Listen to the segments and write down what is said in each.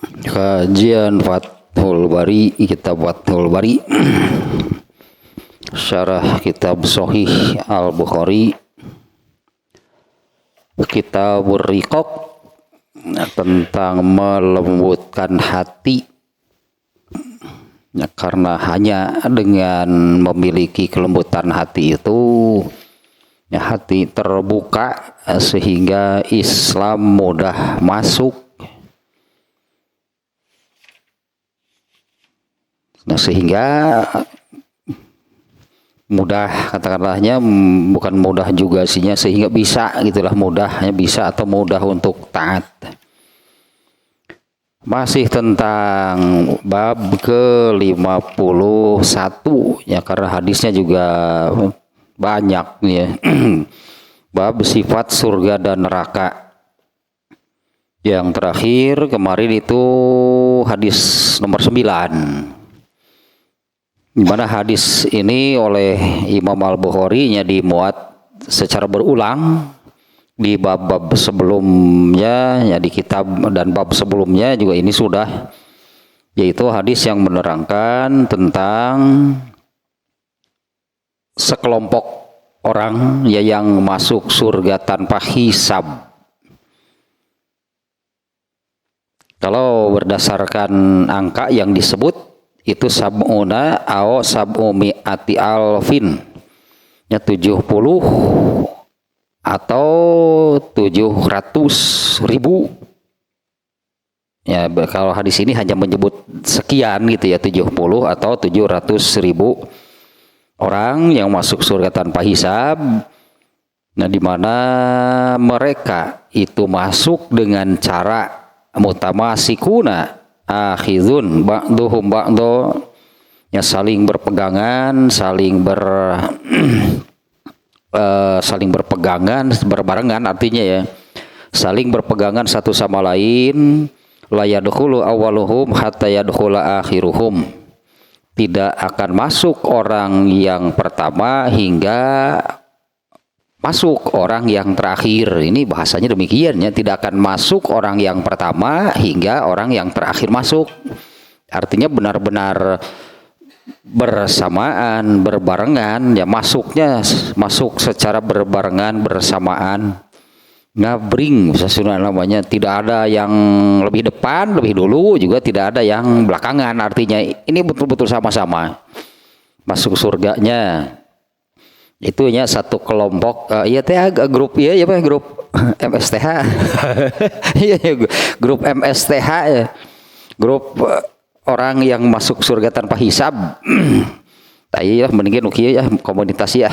Kajian Fathul Bari, kitab Fathul Bari, syarah kitab Sahih Al-Bukhari, kitab Riqaq tentang melembutkan hati. Ya, karena hanya dengan memiliki kelembutan hati itu, ya, hati terbuka sehingga Islam mudah masuk. Nah, sehingga mudah, katakanlahnya bukan mudah juga sihnya, sehingga bisa gitulah, mudahnya bisa atau mudah untuk taat. Masih tentang bab ke-51 ya, karena hadisnya juga banyak ya. Bab sifat surga dan neraka. Yang terakhir kemarin itu hadis nomor 9. Di mana hadis ini oleh Imam Al-Bukhari nya dimuat secara berulang di bab-bab sebelumnya, ya, di kitab dan bab sebelumnya juga ini sudah, yaitu hadis yang menerangkan tentang sekelompok orang ya yang masuk surga tanpa hisab. Kalau berdasarkan angka yang disebut itu sab'una au sab'umi'ati alfin, ya 70 atau 700.000. Ya, kalau hadis ini hanya menyebut sekian gitu ya, 70 atau 700.000 orang yang masuk surga tanpa hisab. Nah, di mana mereka itu masuk dengan cara mutamasikuna akhizun ba'duhum ba'du, ya, saling berpegangan, saling berpegangan berbarengan, artinya ya saling berpegangan satu sama lain. La yadkhulu awwaluhum hatta yadkhula akhiruhum, tidak akan masuk orang yang pertama hingga masuk orang yang terakhir. Ini bahasanya demikian ya, tidak akan masuk orang yang pertama hingga orang yang terakhir masuk. Artinya benar-benar bersamaan, berbarengan, ya, masuk secara berbarengan, bersamaan, ngabring sesuatu namanya. Tidak ada yang lebih depan, lebih dulu, juga tidak ada yang belakangan. Artinya ini betul-betul sama-sama masuk surganya. Itunya satu kelompok, iya teh grup ya, ya grup MSTH. Iya, grup MSTH ya. Grup orang yang masuk surga tanpa hisab. Tapi ya mendingan ukieu ya komunitas ya.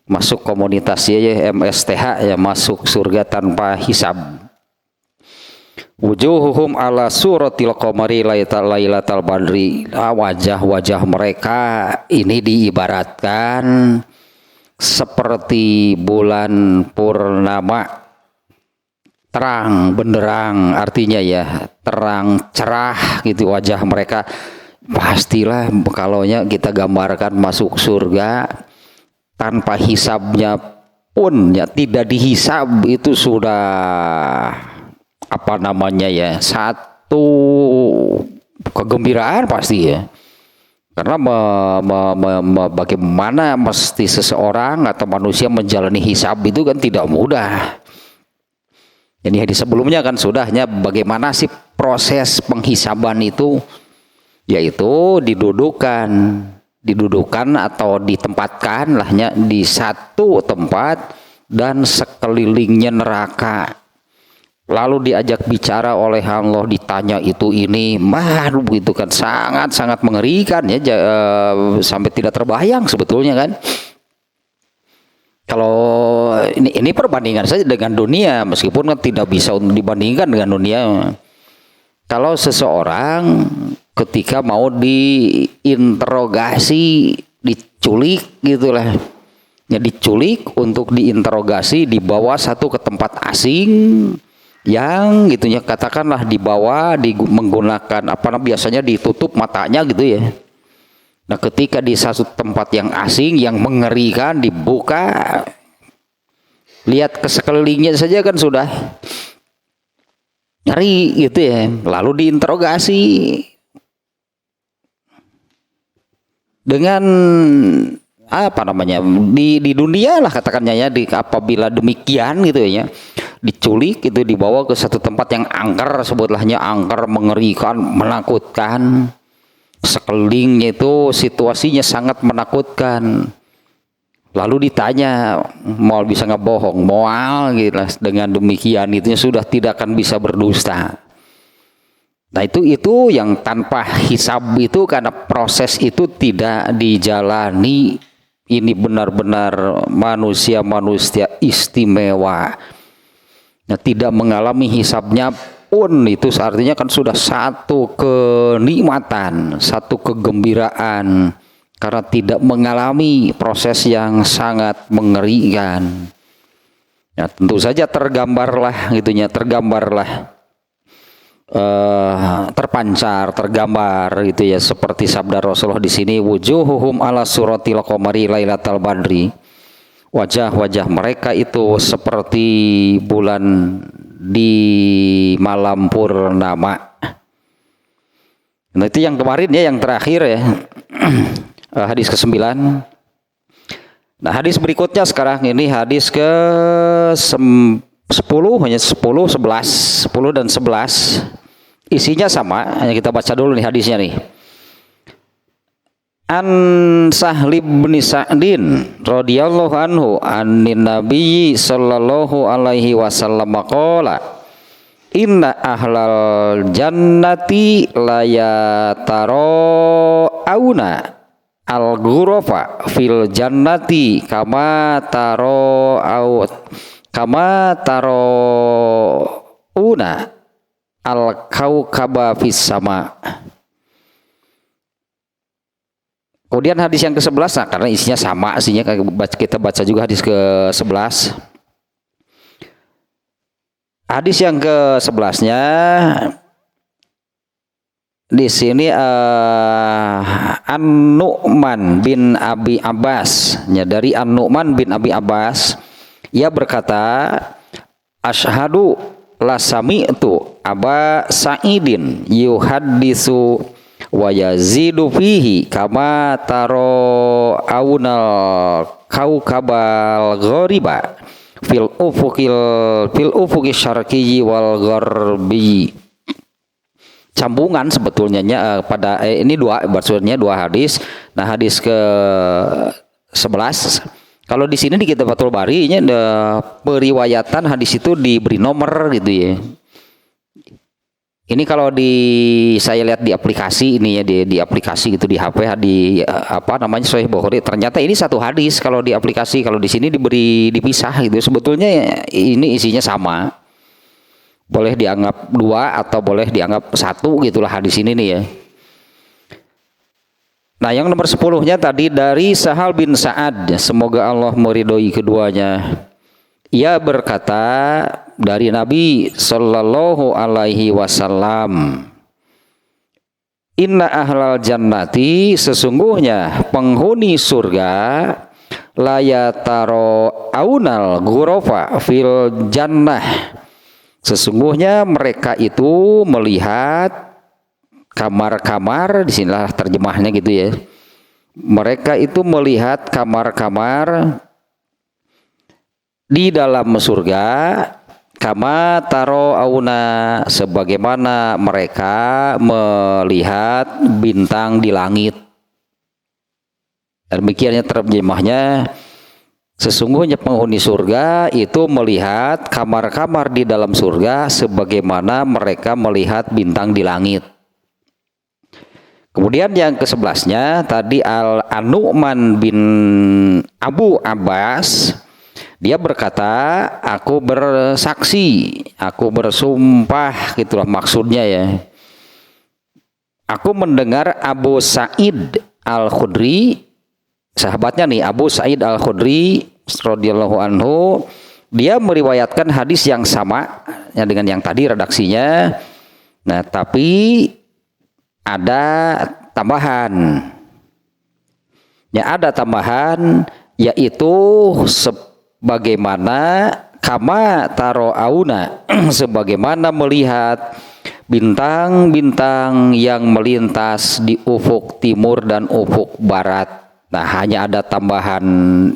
Masuk komunitas ya MSTH ya, masuk surga tanpa hisab. Wujuhuhum ala suratil qamari lailatal badri. Wajah-wajah mereka ini diibaratkan seperti bulan purnama, terang benderang, artinya ya terang cerah gitu wajah mereka. Pastilah kalau kita gambarkan masuk surga tanpa hisabnya pun ya, tidak dihisab, itu sudah apa namanya ya, satu kegembiraan pasti ya. Karena bagaimana mesti seseorang atau manusia menjalani hisab itu kan tidak mudah. Jadi hadis sebelumnya kan sudahnya bagaimana sih proses penghisaban itu, yaitu didudukan atau ditempatkan lahnya di satu tempat dan sekelilingnya neraka. Lalu diajak bicara oleh Allah, ditanya itu ini, begitu kan, sangat-sangat mengerikan ya, sampai tidak terbayang sebetulnya kan. Kalau ini perbandingan saja dengan dunia, meskipun kan tidak bisa dibandingkan dengan dunia. Kalau seseorang ketika mau diinterogasi, diculik gitulah, ya, diculik untuk diinterogasi, dibawa satu ke tempat asing, yang gitunya katakanlah dibawa menggunakan biasanya ditutup matanya gitu ya. Nah, ketika di satu tempat yang asing yang mengerikan, dibuka, lihat ke sekelilingnya saja kan sudah ngeri gitu ya. Lalu diinterogasi dengan apa namanya di dunia lah katakannya ya, apabila demikian gitu ya, diculik itu dibawa ke satu tempat yang angker, sebutlahnya angker, mengerikan, menakutkan, sekelilingnya itu situasinya sangat menakutkan. Lalu ditanya, mau bisa nggak bohong, moal gitu, dengan demikian itu sudah tidak akan bisa berdusta. Nah itu yang tanpa hisab itu, karena proses itu tidak dijalani. Ini benar-benar manusia-manusia istimewa. Nah, tidak mengalami hisabnya pun itu artinya kan sudah satu kenikmatan, satu kegembiraan, karena tidak mengalami proses yang sangat mengerikan. Ya, tentu saja tergambarlah gitunya, terpancar, tergambar gitu ya, seperti sabda Rasulullah di sini, wujuhuhum ala suratil qamari lailatal badri. Wajah-wajah mereka itu seperti bulan di malam purnama. Nah, itu yang kemarin ya, yang terakhir ya. Hadis ke-9. Nah, hadis berikutnya sekarang ini hadis ke 10, hanya 10, 11, 10 dan 11. Isinya sama, hanya kita baca dulu nih hadisnya nih. An Sahl bin Sa'din radhiyallahu anhu anin Nabi sallallahu alaihi wasallam qala inna ahlal jannati la yatarawna al-ghurafa fil jannati kama tarawna al-kaukaba fis sama. Kemudian hadis yang ke-11, nah karena isinya sama, kita baca juga hadis ke-11. Hadis yang ke-11-nya di sini An-Nu'man bin Abi Abbas, ya, dari An-Nu'man bin Abi Abbas, ia berkata, asyhadu la sami'tu Aba Sa'idin yuhaddisu wa yazidu fihi kama taro aunal kaukabal ghoriba fil ufuqi syarqi wal gharbi. Sambungan sebetulnya pada ini maksudnya dua hadis. Nah, hadis ke 11, kalau di sini di Kitab Fathul Bari nya ada periwayatan hadis itu diberi nomor gitu ya. Ini kalau saya lihat di aplikasi ini ya, di aplikasi gitu di HP, di apa namanya, Sahih Bukhari, ternyata ini satu hadis kalau di aplikasi, kalau di sini dipisah gitu. Sebetulnya ini isinya sama. Boleh dianggap dua atau boleh dianggap satu gitulah hadis ini nih ya. Nah, yang nomor 10-nya tadi dari Sahal bin Sa'ad, semoga Allah meridhoi keduanya. Ia berkata dari Nabi sallallahu alaihi wasallam, inna ahlal jannati, sesungguhnya penghuni surga, la yataro aunal ghurafa fil jannah, sesungguhnya mereka itu melihat kamar-kamar, disinilah terjemahnya gitu ya. Mereka itu melihat kamar-kamar di dalam surga, kama taro auna, sebagaimana mereka melihat bintang di langit. Demikiannya terjemahnya, sesungguhnya penghuni surga itu melihat kamar-kamar di dalam surga sebagaimana mereka melihat bintang di langit. Kemudian yang ke-11-nya tadi An-Nu'man bin Abu Abbas, dia berkata, aku bersaksi, aku bersumpah, gitulah maksudnya ya. Aku mendengar Abu Sa'id Al-Khudri, sahabatnya nih, Abu Sa'id Al-Khudri radhiyallahu anhu, dia meriwayatkan hadis yang sama ya dengan yang tadi redaksinya. Nah, tapi ada tambahan. Ya, ada tambahan, yaitu sebagaimana kama taro auna sebagaimana melihat bintang-bintang yang melintas di ufuk timur dan ufuk barat. Nah, hanya ada tambahan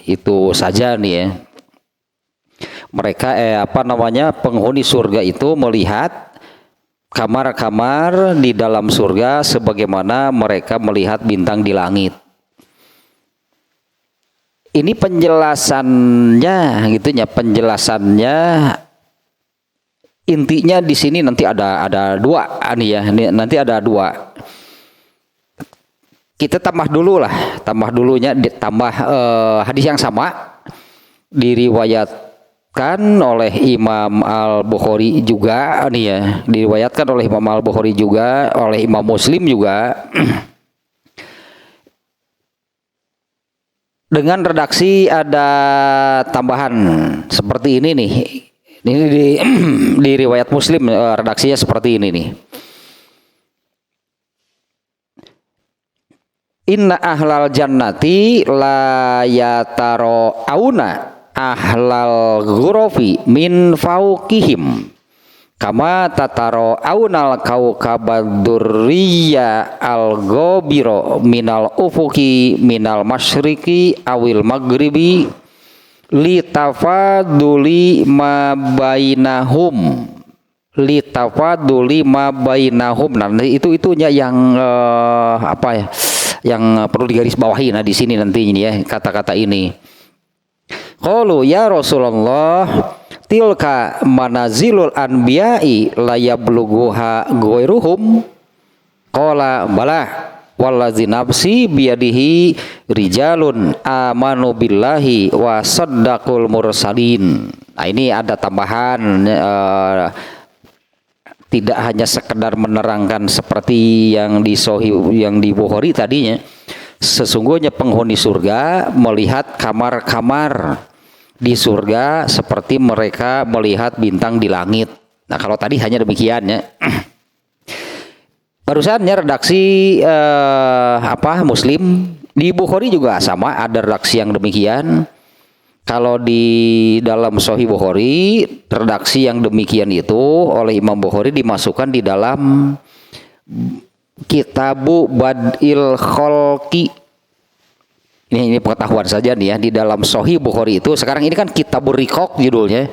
itu saja nih ya. Mereka penghuni surga itu melihat kamar-kamar di dalam surga sebagaimana mereka melihat bintang di langit. Ini penjelasannya gitu ya, penjelasannya intinya di sini nanti ada dua nih ya, nanti ada dua. Kita tambah dulunya ditambah hadis yang sama diriwayatkan oleh Imam Al-Bukhari juga nih ya, diriwayatkan oleh Imam Al-Bukhari juga, oleh Imam Muslim juga dengan redaksi ada tambahan seperti ini nih. Ini di riwayat Muslim redaksinya seperti ini nih. Inna ahlal jannati la yataro auna ahlal ghurafi min fauqihim kama tataro aunal kaukabadurriya al gobiro minal ufuki minal masyriqi awil maghribi litafaduli ma bainahum nah itunya yang yang perlu digarisbawahi nah di sini nanti ini ya kata-kata ini. Qalu ya Rasulullah tilka manazilul anbiya'i la yablughuha ghairuhum. Qala bala wallazi nafsi biyadihi rijalun amanu billahi wa saddaqul mursalin. Nah, ini ada tambahan tidak hanya sekedar menerangkan seperti yang di Bukhari tadinya. Sesungguhnya penghuni surga melihat kamar-kamar di surga seperti mereka melihat bintang di langit. Nah, kalau tadi hanya demikian ya. Barusannya redaksi Muslim, di Bukhari juga sama ada redaksi yang demikian. Kalau di dalam Sahih Bukhari, redaksi yang demikian itu oleh Imam Bukhari dimasukkan di dalam Kitabu Badil Kholqi. Ini pengetahuan saja nih ya, di dalam Sahih Bukhari itu sekarang ini kan Kitabur Riqaq judulnya.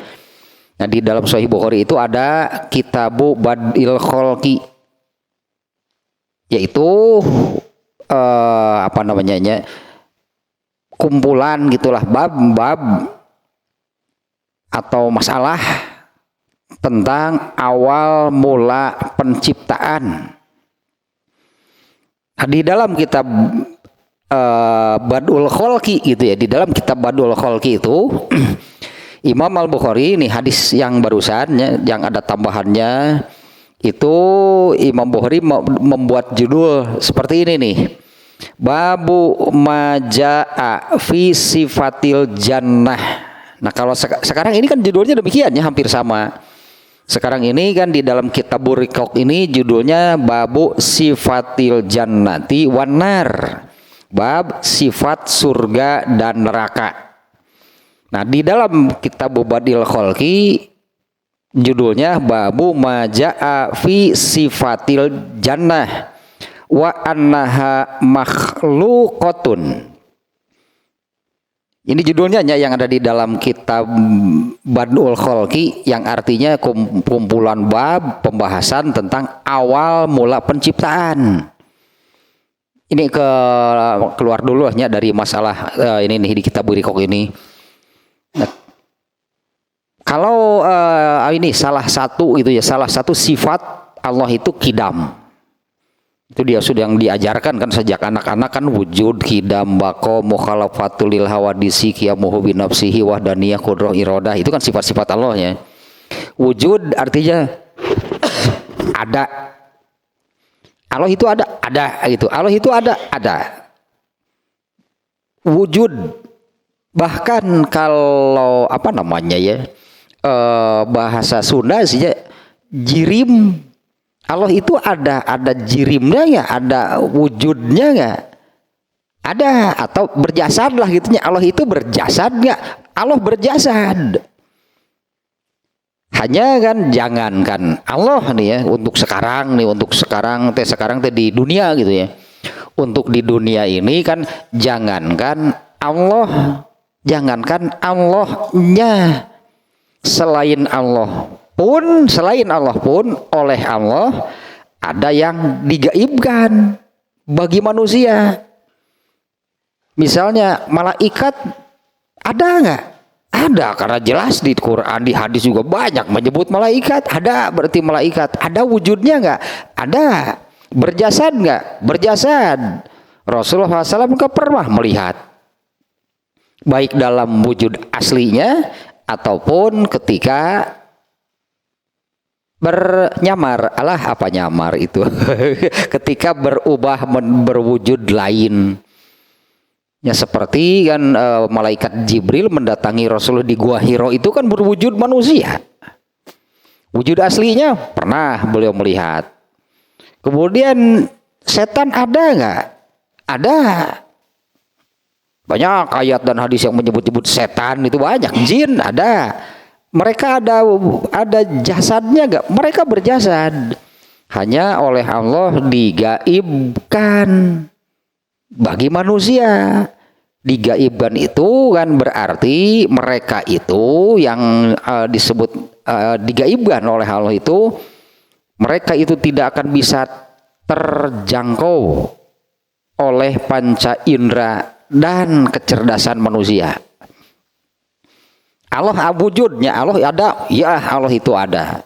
Nah, di dalam Sahih Bukhari itu ada Kitabu Badil Kholqi, yaitu kumpulan gitulah bab-bab atau masalah tentang awal mula penciptaan. Di dalam kitab Badul Kholqi gitu ya, di dalam kitab Badul Kholqi itu Imam Al-Bukhari ini hadis yang barusan yang ada tambahannya itu Imam Bukhari membuat judul seperti ini nih. Babu majaa fi sifatil jannah. Nah, kalau sekarang ini kan judulnya demikian ya, hampir sama. Sekarang ini kan di dalam Kitabur Riqaq ini judulnya Babu sifatil jannati wan nar. Bab sifat surga dan neraka. Nah, di dalam Kitabu Badil Kholqi judulnya Babu majaa fi sifatil jannah wa annaha makhluqatun. Ini judulnya yang ada di dalam kitab Badul Kholqi yang artinya kumpulan bab pembahasan tentang awal mula penciptaan. Ini keluar dulu ya dari masalah ini nih di kitab Riqaq ini. Nah, kalau ini salah satu sifat Allah itu kidam. Itu dia sudah yang diajarkan kan sejak anak-anak kan wujud, kidam, bako, mukhalafatul lil hawadisi, qiyamuhu bi nafsihi, wahdaniyah, qudrah, iradah. Itu kan sifat-sifat Allah ya. Wujud artinya ada. Allah itu ada gitu. Allah itu ada. Wujud. Bahkan kalau bahasa Sunda sih ya, jirim. Allah itu ada jirimnya ya, ada wujudnya nggak? Ada, atau berjasad lah gitunya. Allah itu berjasad nggak? Allah berjasad. Hanya kan jangankan Allah nih ya, untuk sekarang teh di dunia gitu ya. Untuk di dunia ini kan jangankan Allahnya, selain Allah pun oleh Allah ada yang digaibkan bagi manusia. Misalnya malaikat ada nggak? Ada, karena jelas di Quran, di hadis juga banyak menyebut malaikat. Ada, berarti malaikat ada wujudnya nggak? Ada. Berjasad nggak? Berjasad. Rasulullah SAW nggak pernah melihat, baik dalam wujud aslinya ataupun ketika bernyamar. Apa nyamar itu? Ketika berubah berwujud lain. Ya seperti kan malaikat Jibril mendatangi Rasulullah di Gua Hiro itu kan berwujud manusia. Wujud aslinya pernah beliau melihat. Kemudian setan ada nggak? Ada. Banyak ayat dan hadis yang menyebut-nyebut setan itu banyak. Jin ada. Mereka ada jasadnya nggak? Mereka berjasad. Hanya oleh Allah digaibkan bagi manusia. Digaibkan itu kan berarti mereka itu yang disebut digaibkan oleh Allah itu, mereka itu tidak akan bisa terjangkau oleh panca indera dan kecerdasan manusia. Allah wujudnya, Allah ada, ya Allah itu ada.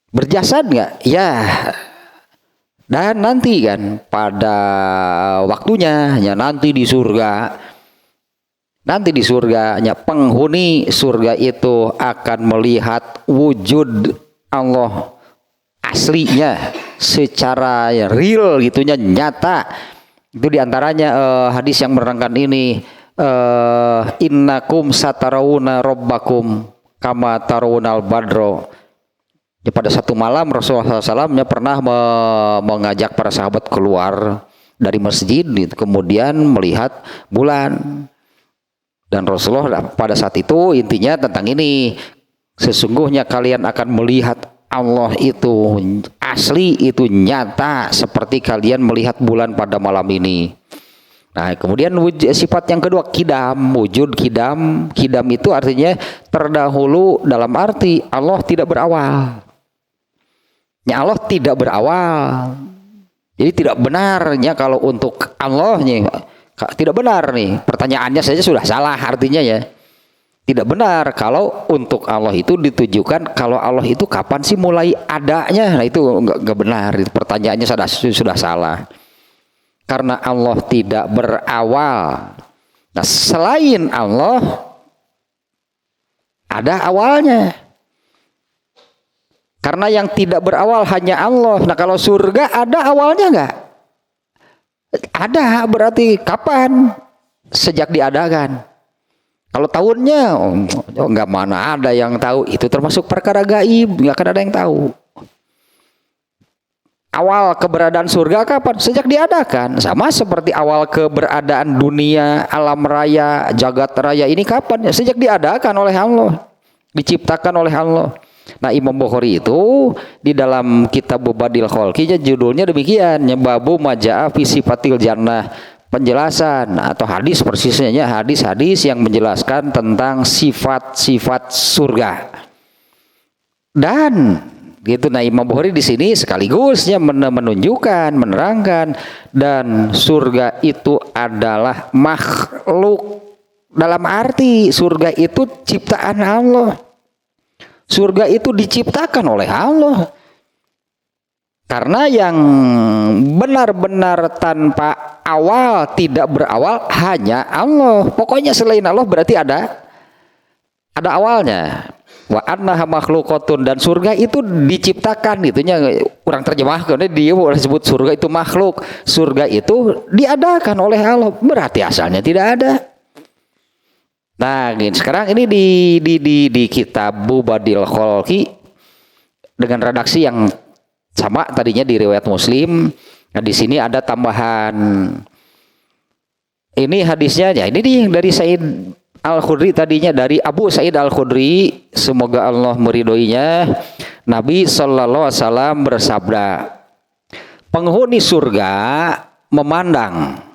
Berjasad nggak? Ya. Dan nanti kan pada waktunya, ya nanti di surga, penghuni surga itu akan melihat wujud Allah aslinya secara real gitunya, nyata. Itu diantaranya hadis yang menerangkan ini, innakum satarawuna rabbakum kama tarawunal badro. Ya, pada satu malam Rasulullah SAW pernah mengajak para sahabat keluar dari masjid, kemudian melihat bulan. Dan Rasulullah pada saat itu intinya tentang ini, sesungguhnya kalian akan melihat Allah itu asli, itu nyata seperti kalian melihat bulan pada malam ini. Nah, kemudian sifat yang kedua, kidam, wujud kidam. Kidam itu artinya terdahulu, dalam arti Allah tidak berawal. Ya, Allah tidak berawal. Jadi tidak benarnya kalau untuk Allahnya, tidak benar nih. Pertanyaannya saja sudah salah artinya ya. Tidak benar kalau untuk Allah itu ditujukan kalau Allah itu kapan sih mulai adanya. Nah itu enggak benar. Pertanyaannya sudah salah. Karena Allah tidak berawal. Nah selain Allah ada awalnya. Karena yang tidak berawal hanya Allah. Nah kalau surga ada awalnya enggak? Ada, berarti kapan? Sejak diadakan. Kalau tahunnya, enggak, mana ada yang tahu. Itu termasuk perkara gaib, enggak akan ada yang tahu. Awal keberadaan surga kapan? Sejak diadakan. Sama seperti awal keberadaan dunia, alam raya, jagat raya ini kapan? Sejak diadakan oleh Allah, diciptakan oleh Allah. Nah Imam Bukhari itu di dalam kitab Badil Khalqi judulnya demikian, babu majaa fi sifatil jannah, penjelasan atau hadis persisnya, hadis-hadis yang menjelaskan tentang sifat-sifat surga. Dan gitu, nah Imam Bukhari di sini sekaligusnya menunjukkan, menerangkan, dan surga itu adalah makhluk, dalam arti surga itu ciptaan Allah. Surga itu diciptakan oleh Allah. Karena yang benar-benar tanpa awal, tidak berawal hanya Allah. Pokoknya selain Allah berarti ada awalnya. Wa annaha makhluqatun, dan surga itu diciptakan, gitunya kurang terjemahkan, dia boleh sebut surga itu makhluk. Surga itu diadakan oleh Allah, berarti asalnya tidak ada. Nah, sekarang ini di kitab Badil Khalqi dengan redaksi yang sama tadinya di riwayat Muslim. Nah, di sini ada tambahan. Ini hadisnya ya, ini dari Said Al-Khudri tadinya dari Abu Sa'id Al-Khudri, semoga Allah meridhoinya, Nabi sallallahu alaihi wasallam bersabda, penghuni surga memandang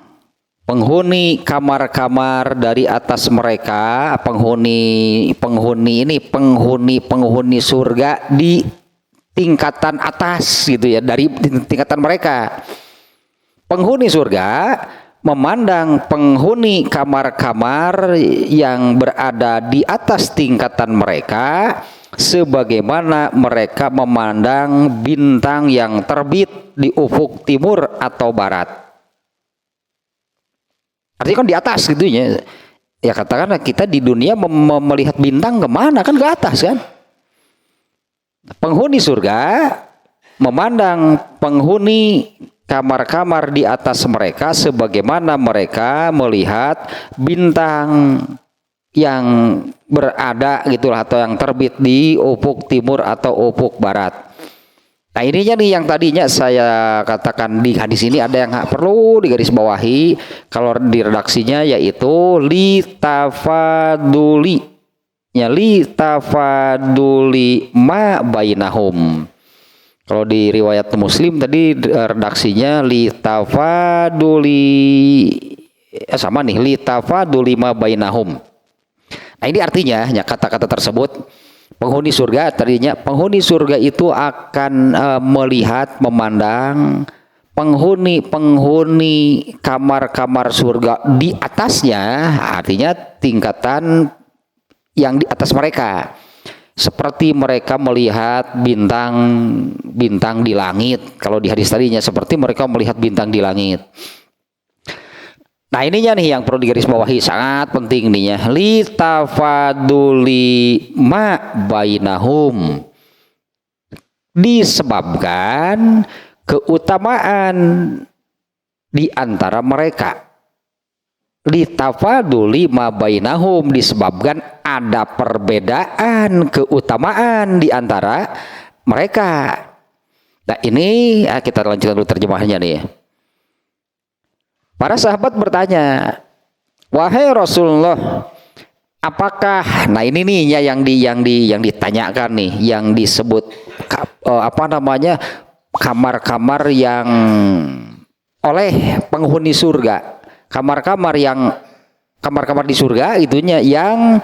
penghuni kamar-kamar dari atas mereka, penghuni surga di tingkatan atas gitu ya, dari tingkatan mereka. Penghuni surga memandang penghuni kamar-kamar yang berada di atas tingkatan mereka sebagaimana mereka memandang bintang yang terbit di ufuk timur atau barat. Artinya kan di atas gitu ya. Ya katakanlah kita di dunia melihat bintang kemana, kan ke atas kan. Penghuni surga memandang penghuni kamar-kamar di atas mereka sebagaimana mereka melihat bintang yang berada gitulah atau yang terbit di ufuk timur atau ufuk barat. Nah ininya nih yang tadinya saya katakan di hadis ini ada yang perlu digarisbawahi kalau di redaksinya, yaitu litafaduli ma bainahum. Kalau di riwayat Muslim tadi redaksinya litafaduli ma bainahum. Nah ini artinya ya kata-kata tersebut, penghuni surga tadinya, penghuni surga itu akan melihat, memandang penghuni kamar-kamar surga di atasnya, artinya tingkatan yang di atas mereka, seperti mereka melihat bintang di langit. Kalau di hadis tadinya seperti mereka melihat bintang di langit. Nah ininya nih yang perlu digarisbawahi, sangat penting nih ya, litafaduli ma bainahum, disebabkan keutamaan di antara mereka. Litafaduli ma bainahum, disebabkan ada perbedaan keutamaan di antara mereka. Nah ini kita lanjutkan dulu terjemahannya nih ya. Para sahabat bertanya, wahai Rasulullah, apakah, nah ini nih ya yang ditanyakan nih, yang disebut kamar-kamar yang oleh penghuni surga, kamar-kamar di surga itunya yang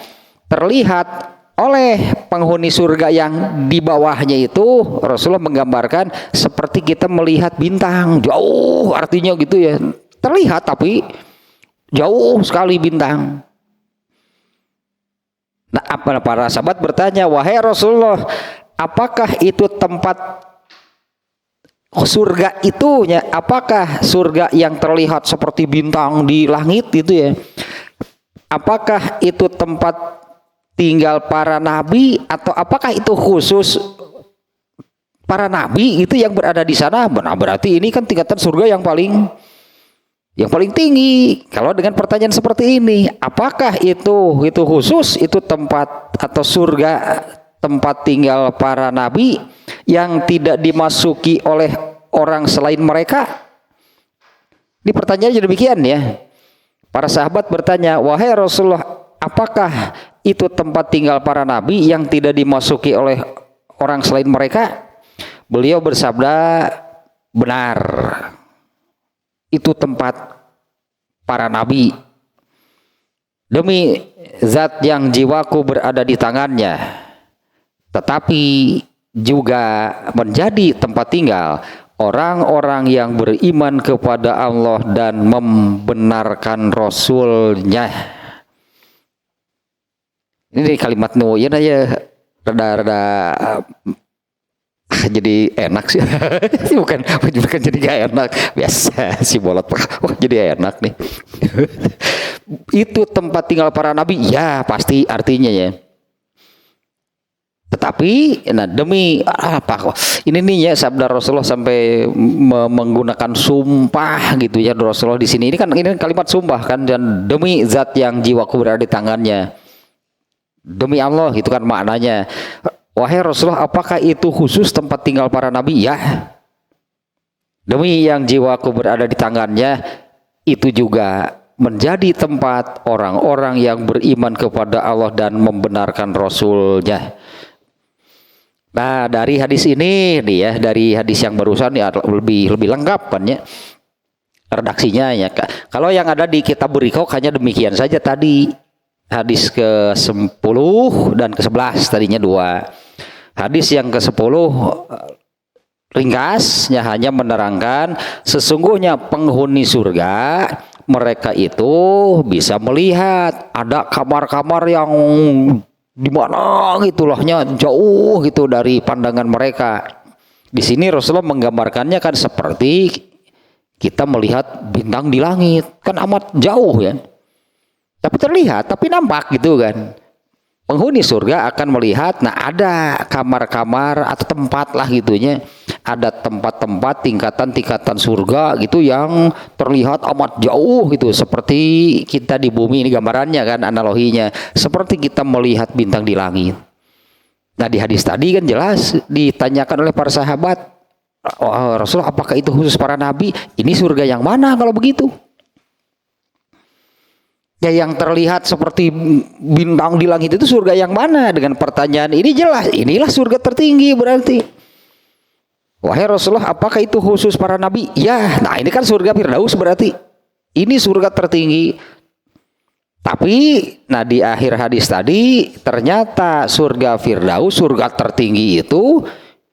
terlihat oleh penghuni surga yang di bawahnya itu. Rasulullah menggambarkan seperti kita melihat bintang jauh, artinya gitu ya, terlihat tapi jauh sekali bintang. Nah, para sahabat bertanya, wahai Rasulullah, apakah itu tempat surga itunya? Apakah surga yang terlihat seperti bintang di langit itu ya? Apakah itu tempat tinggal para nabi, atau apakah itu khusus para nabi itu yang berada di sana? Nah, berarti ini kan tingkatan surga yang paling tinggi. Kalau dengan pertanyaan seperti ini, apakah itu khusus, itu tempat atau surga tempat tinggal para nabi yang tidak dimasuki oleh orang selain mereka? Ini pertanyaannya demikian ya. Para sahabat bertanya, wahai Rasulullah, apakah itu tempat tinggal para nabi yang tidak dimasuki oleh orang selain mereka? Beliau bersabda, benar, itu tempat para nabi. Demi zat yang jiwaku berada di tangannya, tetapi juga menjadi tempat tinggal orang-orang yang beriman kepada Allah dan membenarkan Rasul-Nya. Ini kalimat ya rada jadi enak sih. bukan jadi gak enak, biasa si bolot. Wah jadi enak nih. Itu tempat tinggal para nabi, ya pasti artinya ya. Tetapi nah demi apa ini nih ya, sabda Rasulullah sampai menggunakan sumpah gitu ya Rasulullah di sini. Ini kan kalimat sumpah kan, dan demi zat yang jiwaku berada di tangannya, demi Allah, itu kan maknanya. Wahai Rasulullah, apakah itu khusus tempat tinggal para nabi? Ya. Demi yang jiwaku berada di tangannya, itu juga menjadi tempat orang-orang yang beriman kepada Allah dan membenarkan Rasul-Nya. Nah, dari hadis ini nih ya, dari hadis yang barusan ya lebih lengkap kan ya redaksinya ya. Kalau yang ada di kitab Buriqoq hanya demikian saja tadi. Hadis ke-10 dan ke-11 tadinya 2. Hadis yang ke-10 ringkasnya hanya menerangkan sesungguhnya penghuni surga mereka itu bisa melihat ada kamar-kamar yang di mana gitulahnya jauh gitu dari pandangan mereka. Di sini Rasulullah menggambarkannya kan seperti kita melihat bintang di langit, kan amat jauh ya. Tapi terlihat, tapi nampak gitu kan. Penghuni surga akan melihat, nah ada kamar-kamar atau tempat lah gitunya, ada tempat-tempat tingkatan-tingkatan surga gitu yang terlihat amat jauh gitu, seperti kita di bumi ini gambarannya kan, analoginya seperti kita melihat bintang di langit. Nah di hadis tadi kan jelas ditanyakan oleh para sahabat, oh, Rasulullah apakah itu khusus para nabi? Ini surga yang mana kalau begitu? Ya yang terlihat seperti bintang di langit itu surga yang mana? Dengan pertanyaan ini jelas, inilah surga tertinggi berarti. Wahai Rasulullah, apakah itu khusus para nabi? Ya, nah ini kan surga Firdaus berarti. Ini surga tertinggi. Tapi, nah di akhir hadis tadi, ternyata surga Firdaus, surga tertinggi itu,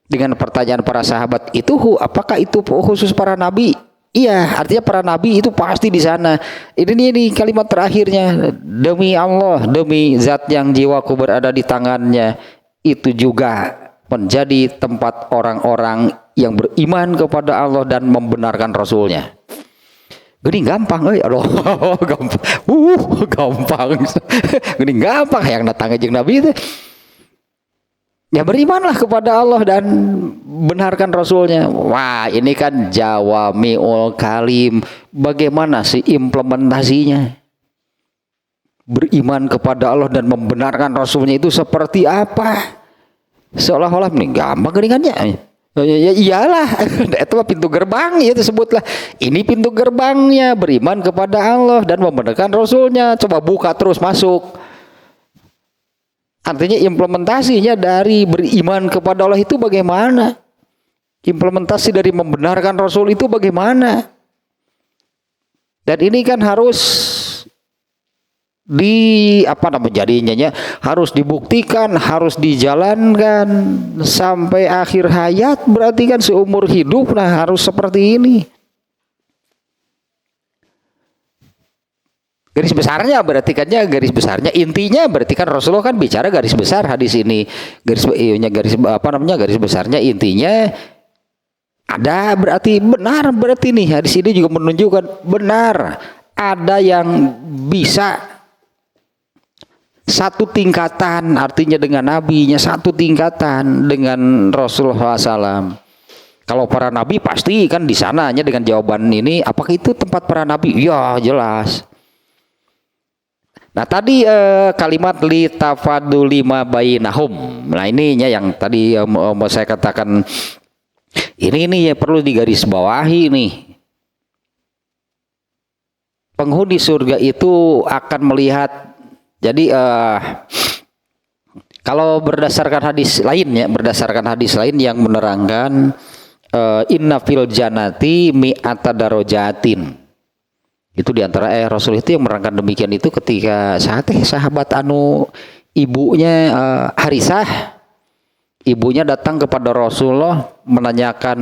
dengan pertanyaan para sahabat itu, apakah itu khusus para nabi? Iya, artinya para nabi itu pasti di sana. Ini kalimat terakhirnya, demi Allah, demi zat yang jiwaku berada di tangannya, itu juga menjadi tempat orang-orang yang beriman kepada Allah dan membenarkan Rasulnya. Gini gampang, aduh, gampang, gampang, gini gampang yang datang aja nabi itu. Ya berimanlah kepada Allah dan benarkan Rasulnya. Wah ini kan jawami'ul kalim. Bagaimana sih implementasinya? Beriman kepada Allah dan membenarkan Rasulnya itu seperti apa? Seolah-olah ini gampang geringannya. Ya iyalah, itu pintu gerbang ya disebutlah. Ini pintu gerbangnya, beriman kepada Allah dan membenarkan Rasulnya. Coba buka terus masuk. Artinya implementasinya dari beriman kepada Allah itu bagaimana? Implementasi dari membenarkan Rasul itu bagaimana? Dan ini kan harus harus dibuktikan, harus dijalankan sampai akhir hayat, berarti kan seumur hidup nah harus seperti ini. Garis besarnya berarti kannya garis besarnya intinya berarti kan Rasulullah kan bicara garis besar hadis ini. Garis besarnya intinya ada berarti benar, berarti nih hadis ini juga menunjukkan benar ada yang bisa satu tingkatan, artinya dengan nabinya satu tingkatan dengan Rasulullah SAW. Kalau para nabi pasti kan di sananya dengan jawaban ini, apakah itu tempat para nabi? Ya jelas. Nah tadi kalimat li tafaduli ma bainahum. Nah ininya yang tadi mau saya katakan ini ya perlu digarisbawahi nih. Penghuni surga itu akan melihat. Jadi kalau berdasarkan hadis lain yang menerangkan inna fil janati mi'ata darajatin. Itu diantara Rasul itu yang menerangkan demikian itu ketika sahabat ibunya Harisah, ibunya datang kepada Rasulullah menanyakan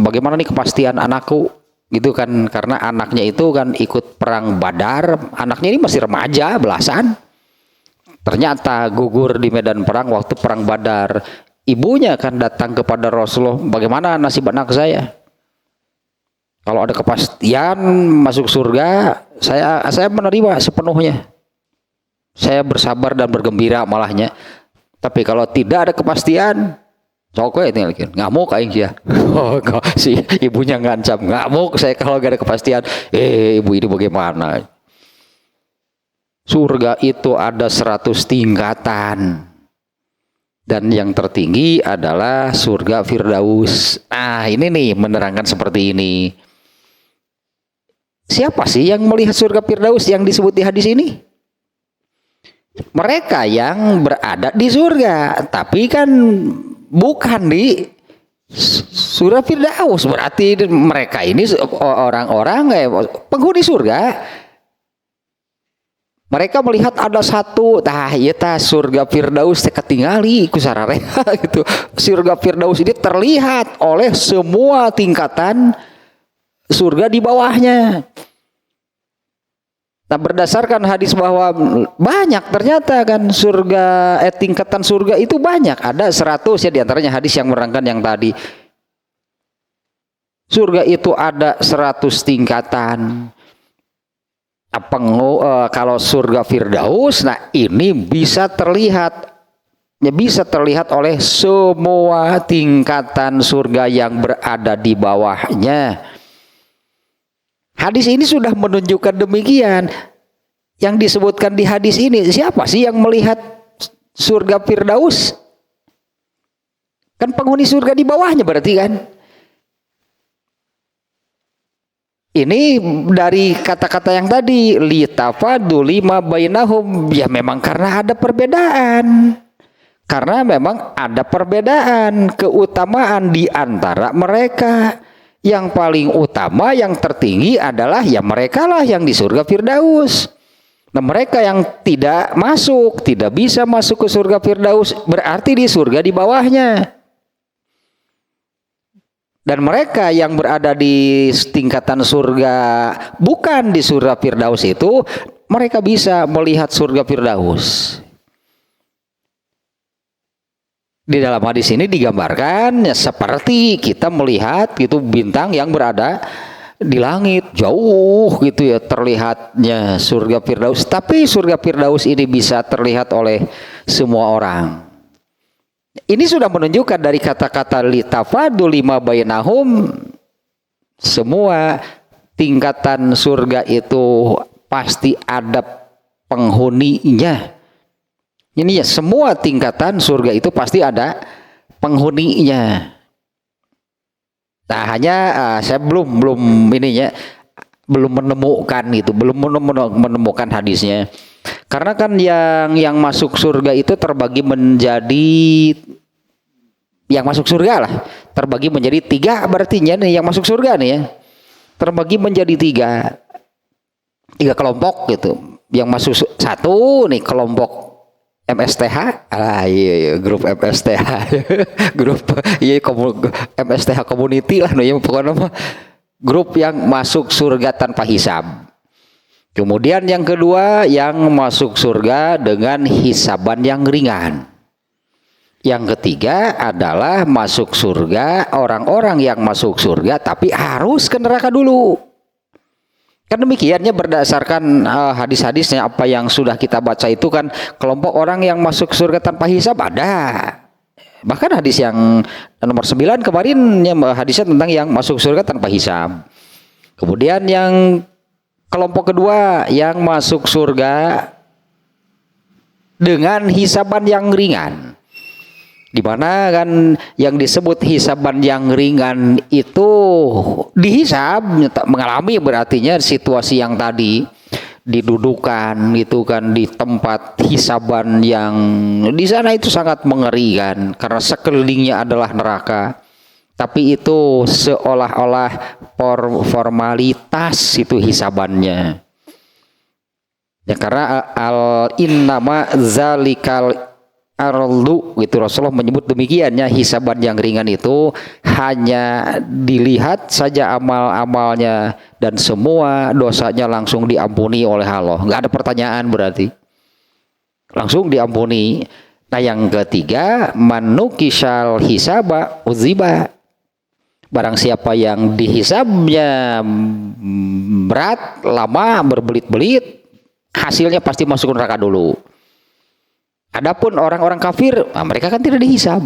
bagaimana nih kepastian anakku gitu kan, karena anaknya itu kan ikut perang Badar, anaknya ini masih remaja belasan, ternyata gugur di medan perang waktu perang Badar. Ibunya kan datang kepada Rasulullah, bagaimana nasib anak saya? Kalau ada kepastian masuk surga, saya menerima sepenuhnya. Saya bersabar dan bergembira malahnya. Tapi kalau tidak ada kepastian, cokok itu lagi ngamuk aing ya. Si ibunya ngancam ngamuk saya kalau gak ada kepastian. Ibu ini bagaimana? Surga itu ada 100 tingkatan. Dan yang tertinggi adalah surga Firdaus. Ini nih menerangkan seperti ini. Siapa sih yang melihat surga Firdaus yang disebut di hadis ini? Mereka yang berada di surga, tapi kan bukan di surga Firdaus. Berarti mereka ini orang-orang penghuni surga. Mereka melihat ada satu, surga Firdaus ketinggali ku sarareha gitu. Surga Firdaus ini terlihat oleh semua tingkatan surga di bawahnya. Nah, berdasarkan hadis bahwa banyak ternyata kan surga tingkatan surga itu banyak, ada 100 ya, diantaranya hadis yang menerangkan yang tadi. Surga itu ada 100 tingkatan. Kalau surga Firdaus, nah ini bisa terlihat oleh semua tingkatan surga yang berada di bawahnya. Hadis ini sudah menunjukkan demikian. Yang disebutkan di hadis ini, siapa sih yang melihat surga Firdaus? Kan penghuni surga di bawahnya berarti kan. Ini dari kata-kata yang tadi, litafaduli ma bainahum, ya memang karena ada perbedaan. Karena memang ada perbedaan keutamaan di antara mereka. Yang paling utama, yang tertinggi adalah ya mereka lah yang di surga Firdaus. Nah, mereka yang tidak bisa masuk ke surga Firdaus, berarti di surga di bawahnya. Dan mereka yang berada di tingkatan surga bukan di surga Firdaus itu, mereka bisa melihat surga Firdaus. Di dalam hadis ini digambarkan ya, seperti kita melihat gitu bintang yang berada di langit jauh gitu ya, terlihatnya surga Firdaus. Tapi surga Firdaus ini bisa terlihat oleh semua orang. Ini sudah menunjukkan dari kata-kata litafadul lima bainahum, semua tingkatan surga itu pasti ada penghuninya. Ini ya, semua tingkatan surga itu pasti ada penghuninya. Nah, hanya saya belum menemukan hadisnya. Karena kan yang masuk surga itu terbagi menjadi, yang masuk surga lah terbagi menjadi 3, berarti nih yang masuk surga nih ya terbagi menjadi 3 kelompok gitu. Yang masuk satu nih kelompok MSTH, iya, grup MSTH, grup MSTH community lah, no ya pokoknya grup yang masuk surga tanpa hisab. Kemudian yang kedua yang masuk surga dengan hisaban yang ringan. Yang ketiga adalah masuk surga orang-orang yang masuk surga tapi harus ke neraka dulu. Kan demikiannya berdasarkan hadis-hadisnya, apa yang sudah kita baca itu kan kelompok orang yang masuk surga tanpa hisab ada. Bahkan hadis yang nomor 9 kemarin hadisnya tentang yang masuk surga tanpa hisab. Kemudian yang kelompok kedua yang masuk surga dengan hisaban yang ringan. Di mana kan yang disebut hisaban yang ringan itu dihisab, mengalami berartinya situasi yang tadi didudukan itu kan di tempat hisaban yang di sana itu sangat mengerikan karena sekelilingnya adalah neraka. Tapi itu seolah-olah formalitas itu hisabannya. Ya karena innama zalikal arlu gitu, Rasulullah menyebut demikiannya, hisaban yang ringan itu hanya dilihat saja amal-amalnya dan semua dosanya langsung diampuni oleh Allah. Nggak ada pertanyaan, berarti langsung diampuni. Nah yang ketiga, manukisal hisaba uziba, barang siapa yang dihisabnya berat, lama, berbelit-belit, hasilnya pasti masuk neraka dulu. Adapun orang-orang kafir, nah mereka kan tidak dihisab.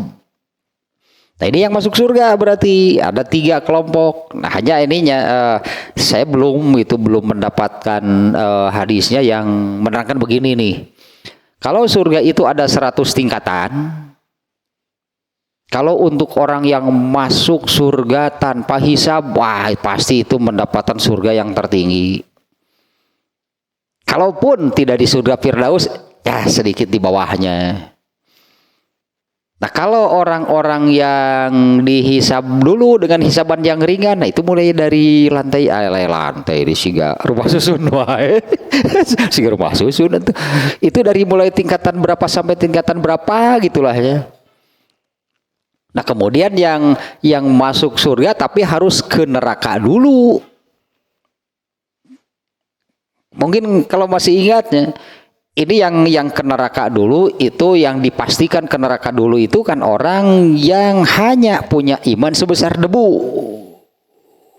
Nah ini yang masuk surga berarti ada 3 kelompok. Nah hanya ininya saya belum mendapatkan hadisnya yang menerangkan begini nih. Kalau surga itu ada 100 tingkatan, Kalau untuk orang yang masuk surga tanpa hisab, wah pasti itu mendapatkan surga yang tertinggi. Kalaupun tidak di surga Firdaus, ya sedikit di bawahnya. Nah kalau orang-orang yang dihisab dulu dengan hisaban yang ringan, nah itu mulai dari lantai di siga rumah susun, wae. Siga rumah susun itu dari mulai tingkatan berapa sampai tingkatan berapa gitulah ya. Nah kemudian yang masuk surga tapi harus ke neraka dulu. Mungkin kalau masih ingatnya, ini yang ke neraka dulu itu yang dipastikan ke neraka dulu itu kan orang yang hanya punya iman sebesar debu.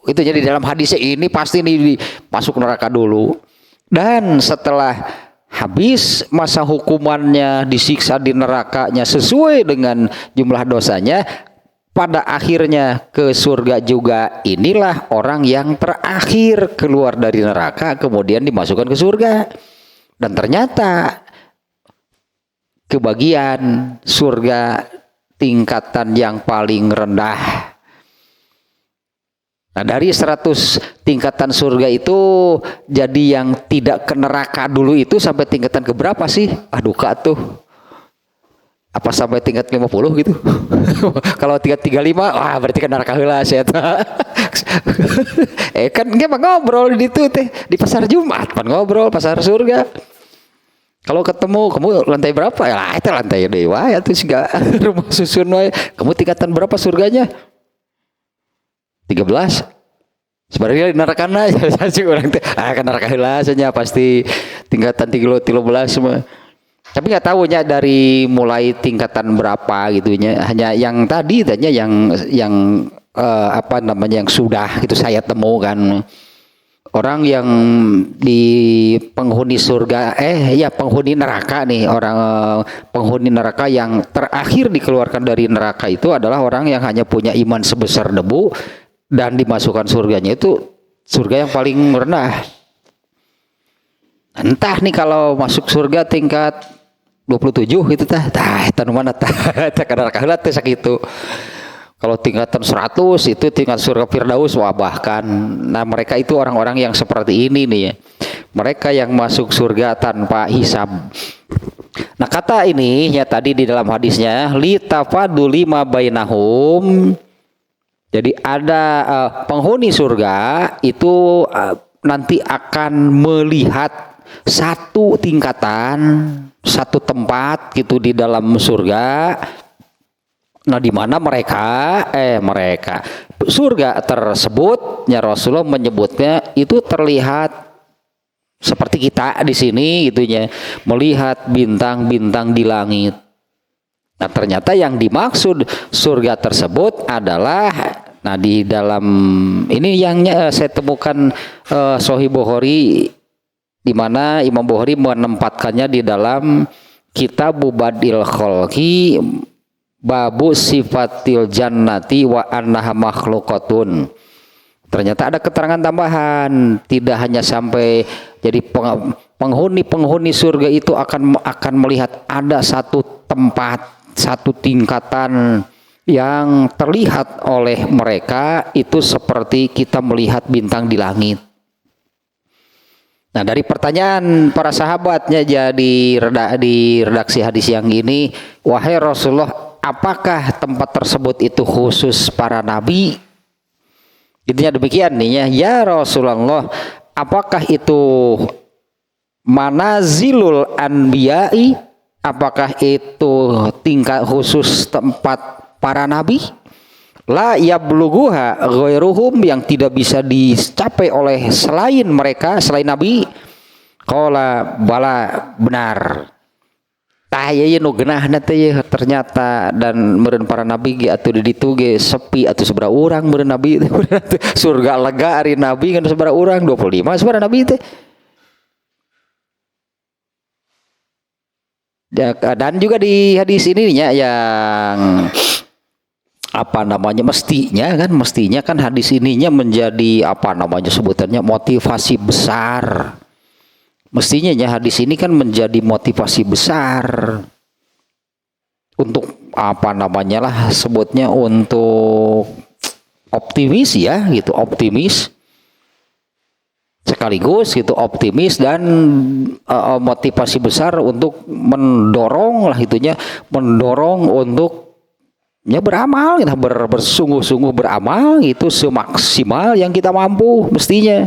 Itu jadi dalam hadisnya ini pasti nih masuk neraka dulu. Dan setelah habis masa hukumannya disiksa di nerakanya sesuai dengan jumlah dosanya, pada akhirnya ke surga juga. Inilah orang yang terakhir keluar dari neraka kemudian dimasukkan ke surga. Dan ternyata kebagian surga tingkatan yang paling rendah. Nah dari 100 tingkatan surga itu jadi yang tidak ke neraka dulu itu sampai tingkatan ke berapa sih? Aduh kak tuh. Apa sampai tingkat 50 gitu? Kalau tingkat 35, wah berarti kan neraka heula saya. Kan nggak ngobrol di itu teh di pasar Jumat, pan ngobrol pasar surga. Kalau ketemu kamu lantai berapa? Ya itu lantai dewa ya tuh juga rumah susun wae. Kamu tingkatan berapa surganya? 13. Sebenarnya di neraka aja sih orang teh. Kan neraka heula saja pasti tingkatan 13 semua. Tapi nggak tahunya dari mulai tingkatan berapa gitunya. Hanya yang tadi tanya yang apa namanya yang sudah itu saya temukan. Orang yang di penghuni surga penghuni neraka nih, orang penghuni neraka yang terakhir dikeluarkan dari neraka itu adalah orang yang hanya punya iman sebesar debu dan dimasukkan surganya itu surga yang paling rendah. Entah nih kalau masuk surga tingkat 27 itu tah mana tah kadar kaheula teh sakitu. Kalau tingkatan 100 itu tingkat surga Firdaus, wah bahkan. Nah mereka itu orang-orang yang seperti ini nih ya. Mereka yang masuk surga tanpa hisab. Nah kata ini ya tadi di dalam hadisnya litafaduli ma bainahum. Jadi ada penghuni surga itu nanti akan melihat satu tingkatan, satu tempat gitu di dalam surga. Nah di mana mereka surga tersebutnya Rasulullah menyebutnya itu terlihat seperti kita di sini gitunya, melihat bintang-bintang di langit. Nah ternyata yang dimaksud surga tersebut adalah di dalam ini yang saya temukan Sahih Bukhari, di mana Imam Bukhari menempatkannya di dalam Kitab Badil Khalqi Babu Sifatil Jannati wa annaha makhluqatun. Ternyata ada keterangan tambahan, tidak hanya sampai jadi penghuni surga itu akan melihat ada satu tempat, satu tingkatan yang terlihat oleh mereka itu seperti kita melihat bintang di langit. Nah dari pertanyaan para sahabatnya jadi di redaksi hadis yang ini, wahai Rasulullah, apakah tempat tersebut itu khusus para nabi? Intinya demikian nih ya Rasulullah, apakah itu manazilul anbiya'i? Apakah itu tingkat khusus tempat para nabi? La yablughuha ghairuhum, yang tidak bisa dicapai oleh selain mereka, selain nabi. Qala bala, benar. Tah ieu nu geunahna teh ternyata, dan meureun para nabi ge atuh di ditu ge sepi atuh sabaraha urang meureun nabi teh. Surga lega ari nabi kan sabaraha urang, 25 sabaraha nabi teh. Dan juga di hadis ini yang mestinya kan hadis ininya menjadi sebutannya motivasi besar. Mestinya hadis ini kan menjadi motivasi besar untuk apa namanya lah sebutnya untuk optimis ya gitu, optimis sekaligus gitu, optimis dan motivasi besar untuk mendorong lah itunya, mendorong untuk ya beramal gitu, bersungguh-sungguh beramal itu semaksimal yang kita mampu mestinya.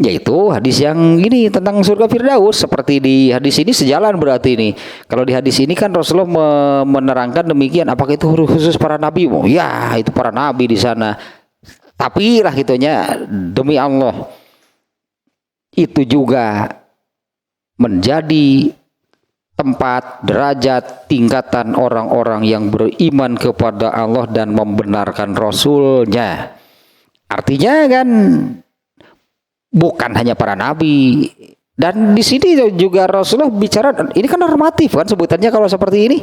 Yaitu hadis yang ini tentang surga Firdaus, seperti di hadis ini sejalan berarti ini. Kalau di hadis ini kan Rasulullah menerangkan demikian, apakah itu khusus para nabi? Oh ya, itu para nabi di sana. Tapi lah gitunya, demi Allah itu juga menjadi tempat, derajat, tingkatan orang-orang yang beriman kepada Allah dan membenarkan Rasulnya. Artinya kan bukan hanya para nabi. Dan di sini juga Rasulullah bicara, ini kan normatif kan sebutannya kalau seperti ini.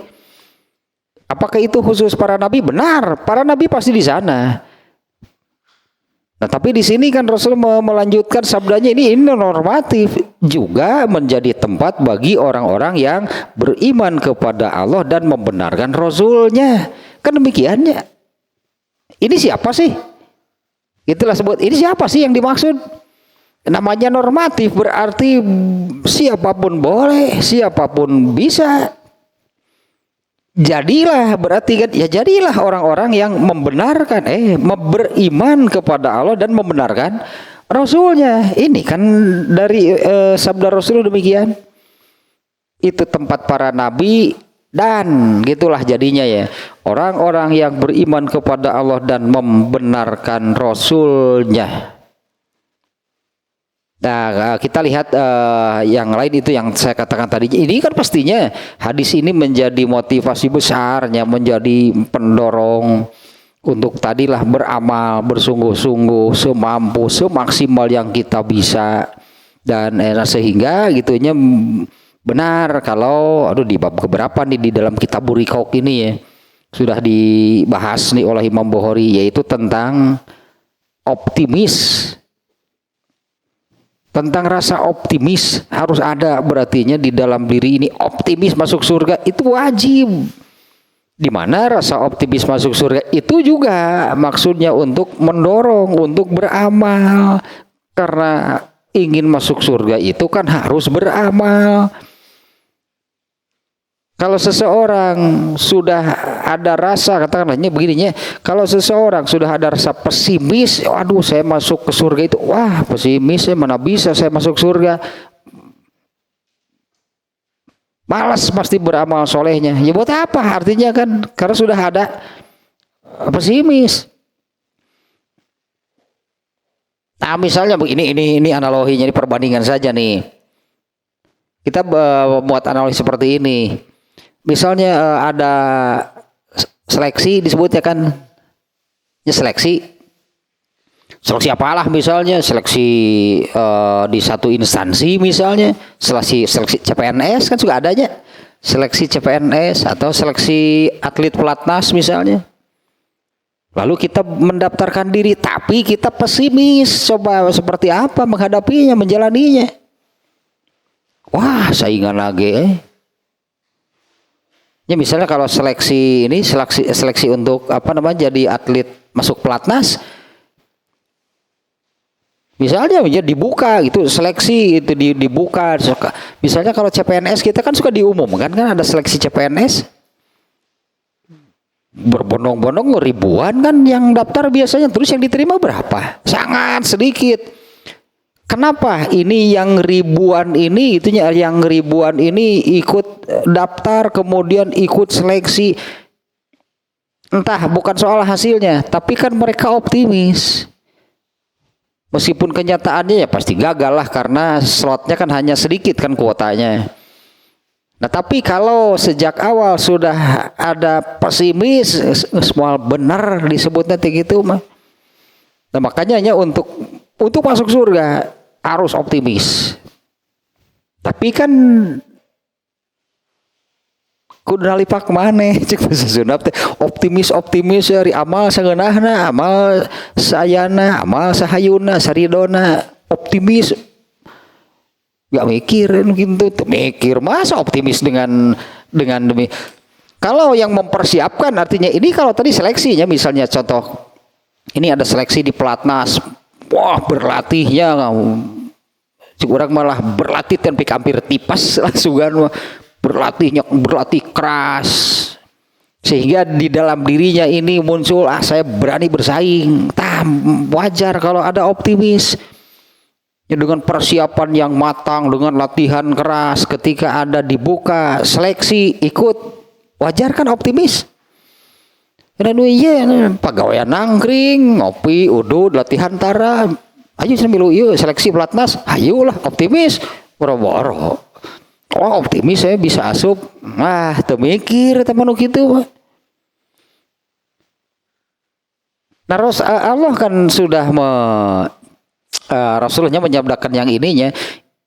Apakah itu khusus para nabi? Benar, para nabi pasti di sana. Nah, tapi di sini kan Rasulullah melanjutkan sabdanya ini normatif juga menjadi tempat bagi orang-orang yang beriman kepada Allah dan membenarkan Rasulnya. Kan demikiannya. Ini siapa sih? Itulah sebut, ini siapa sih yang dimaksud? Namanya normatif berarti siapapun boleh, siapapun bisa. Jadilah berarti kan ya, jadilah orang-orang yang membenarkan beriman kepada Allah dan membenarkan Rasulnya. Ini kan dari sabda Rasul demikian. Itu tempat para nabi dan gitulah jadinya ya. Orang-orang yang beriman kepada Allah dan membenarkan Rasulnya. Nah, kita lihat yang lain itu yang saya katakan tadi. Ini kan pastinya hadis ini menjadi motivasi besarnya, menjadi pendorong untuk tadilah beramal bersungguh-sungguh semampu semaksimal yang kita bisa. Dan sehingga gitunya benar kalau di bab keberapa nih di dalam kitab Riqaq ini ya sudah dibahas nih oleh Imam Bukhari, yaitu tentang optimis. Tentang rasa optimis harus ada berartinya di dalam diri ini, optimis masuk surga itu wajib. Di mana rasa optimis masuk surga itu juga maksudnya untuk mendorong untuk beramal, karena ingin masuk surga itu kan harus beramal. Kalau seseorang sudah ada rasa, katakanlah begininya, kalau seseorang sudah ada rasa pesimis, aduh saya masuk ke surga itu, wah pesimis, mana bisa saya masuk surga, malas pasti beramal solehnya. Ya buat apa? Artinya kan karena sudah ada pesimis. Nah misalnya ini analoginya, ini perbandingan saja nih. Kita buat analogi seperti ini. Misalnya ada seleksi disebutnya kan, ya seleksi apalah misalnya, seleksi di satu instansi misalnya, seleksi CPNS kan juga adanya, seleksi CPNS atau seleksi atlet pelatnas misalnya. Lalu kita mendaftarkan diri, tapi kita pesimis, coba seperti apa menghadapinya, menjalaninya. Wah saingan lagi Ya misalnya kalau seleksi ini seleksi untuk jadi atlet masuk pelatnas, misalnya dibuka gitu, seleksi itu dibuka. Misalnya kalau CPNS kita kan suka diumumkan kan ada seleksi CPNS, berbondong-bondong ribuan kan yang daftar biasanya, terus yang diterima berapa? Sangat sedikit. Kenapa ini yang ribuan ini ikut daftar kemudian ikut seleksi? Entah, bukan soal hasilnya, tapi kan mereka optimis. Meskipun kenyataannya ya pasti gagal lah, karena slotnya kan hanya sedikit kan kuotanya. Nah tapi kalau sejak awal sudah ada pesimis, semua benar disebutnya gitu mah. Nah makanya untuk masuk surga harus optimis. Tapi kan kudu nalipak maneh cek sunat optimis dari amal sageunahna, amal sayana, amal sahayuna, saridona, optimis. Gak mikir gitu, mikir masa optimis dengan demi Kalau yang mempersiapkan artinya ini kalau tadi seleksinya misalnya contoh ini ada seleksi di pelatnas, wah berlatihnya orang malah berlatih dan hampir tipas langsungan berlatih keras sehingga di dalam dirinya ini muncul saya berani bersaing. Wajar kalau ada optimis ya, dengan persiapan yang matang, dengan latihan keras, ketika ada dibuka seleksi ikut, wajar kan optimis. Karena iya pegawaian nangkring, ngopi, udud, latihan tara, ayo sambil yuk seleksi pelatnas, ayolah optimis, boro-boro. Oh optimis saya bisa asup, temikir teman gitu. Nah Allah kan sudah Rasulnya menyabdakan yang ininya,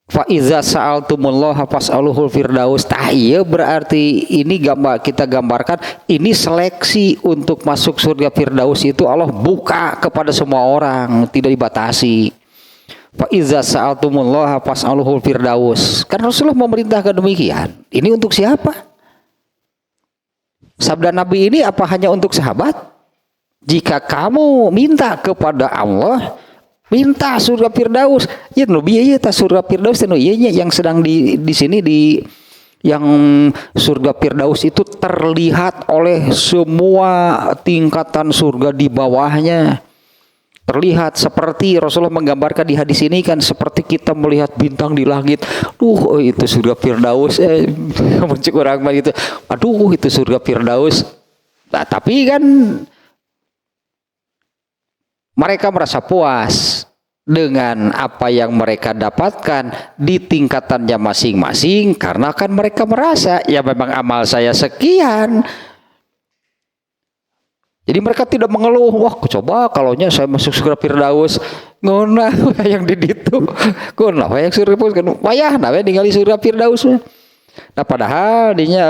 fa iza sa'altumullaha fas'aluhul firdaus. Iya berarti ini kita gambarkan ini seleksi untuk masuk surga firdaus itu Allah buka kepada semua orang, tidak dibatasi. Fa iza sa'altumullaha fas'aluhul firdaus. Kan Rasulullah memerintahkan demikian. Ini untuk siapa? Sabda Nabi ini apa hanya untuk sahabat? Jika kamu minta kepada Allah, minta surga firdaus. Ya Nabi ya surga firdaus yang sedang di sini yang surga firdaus itu terlihat oleh semua tingkatan surga di bawahnya. Terlihat seperti Rasulullah menggambarkan di hadis ini kan seperti kita melihat bintang di langit. Itu surga firdaus. Muncul orang gitu. Aduh itu surga firdaus. Nah, tapi kan mereka merasa puas dengan apa yang mereka dapatkan di tingkatannya masing-masing karena kan mereka merasa ya memang amal saya sekian. Jadi mereka tidak mengeluh, wah coba kalaunya saya masuk surga firdaus ngonah yang di ditu. Ngonah yang surga firdaus kan wayah nah ningali surga firdaus. Nah padahal dinya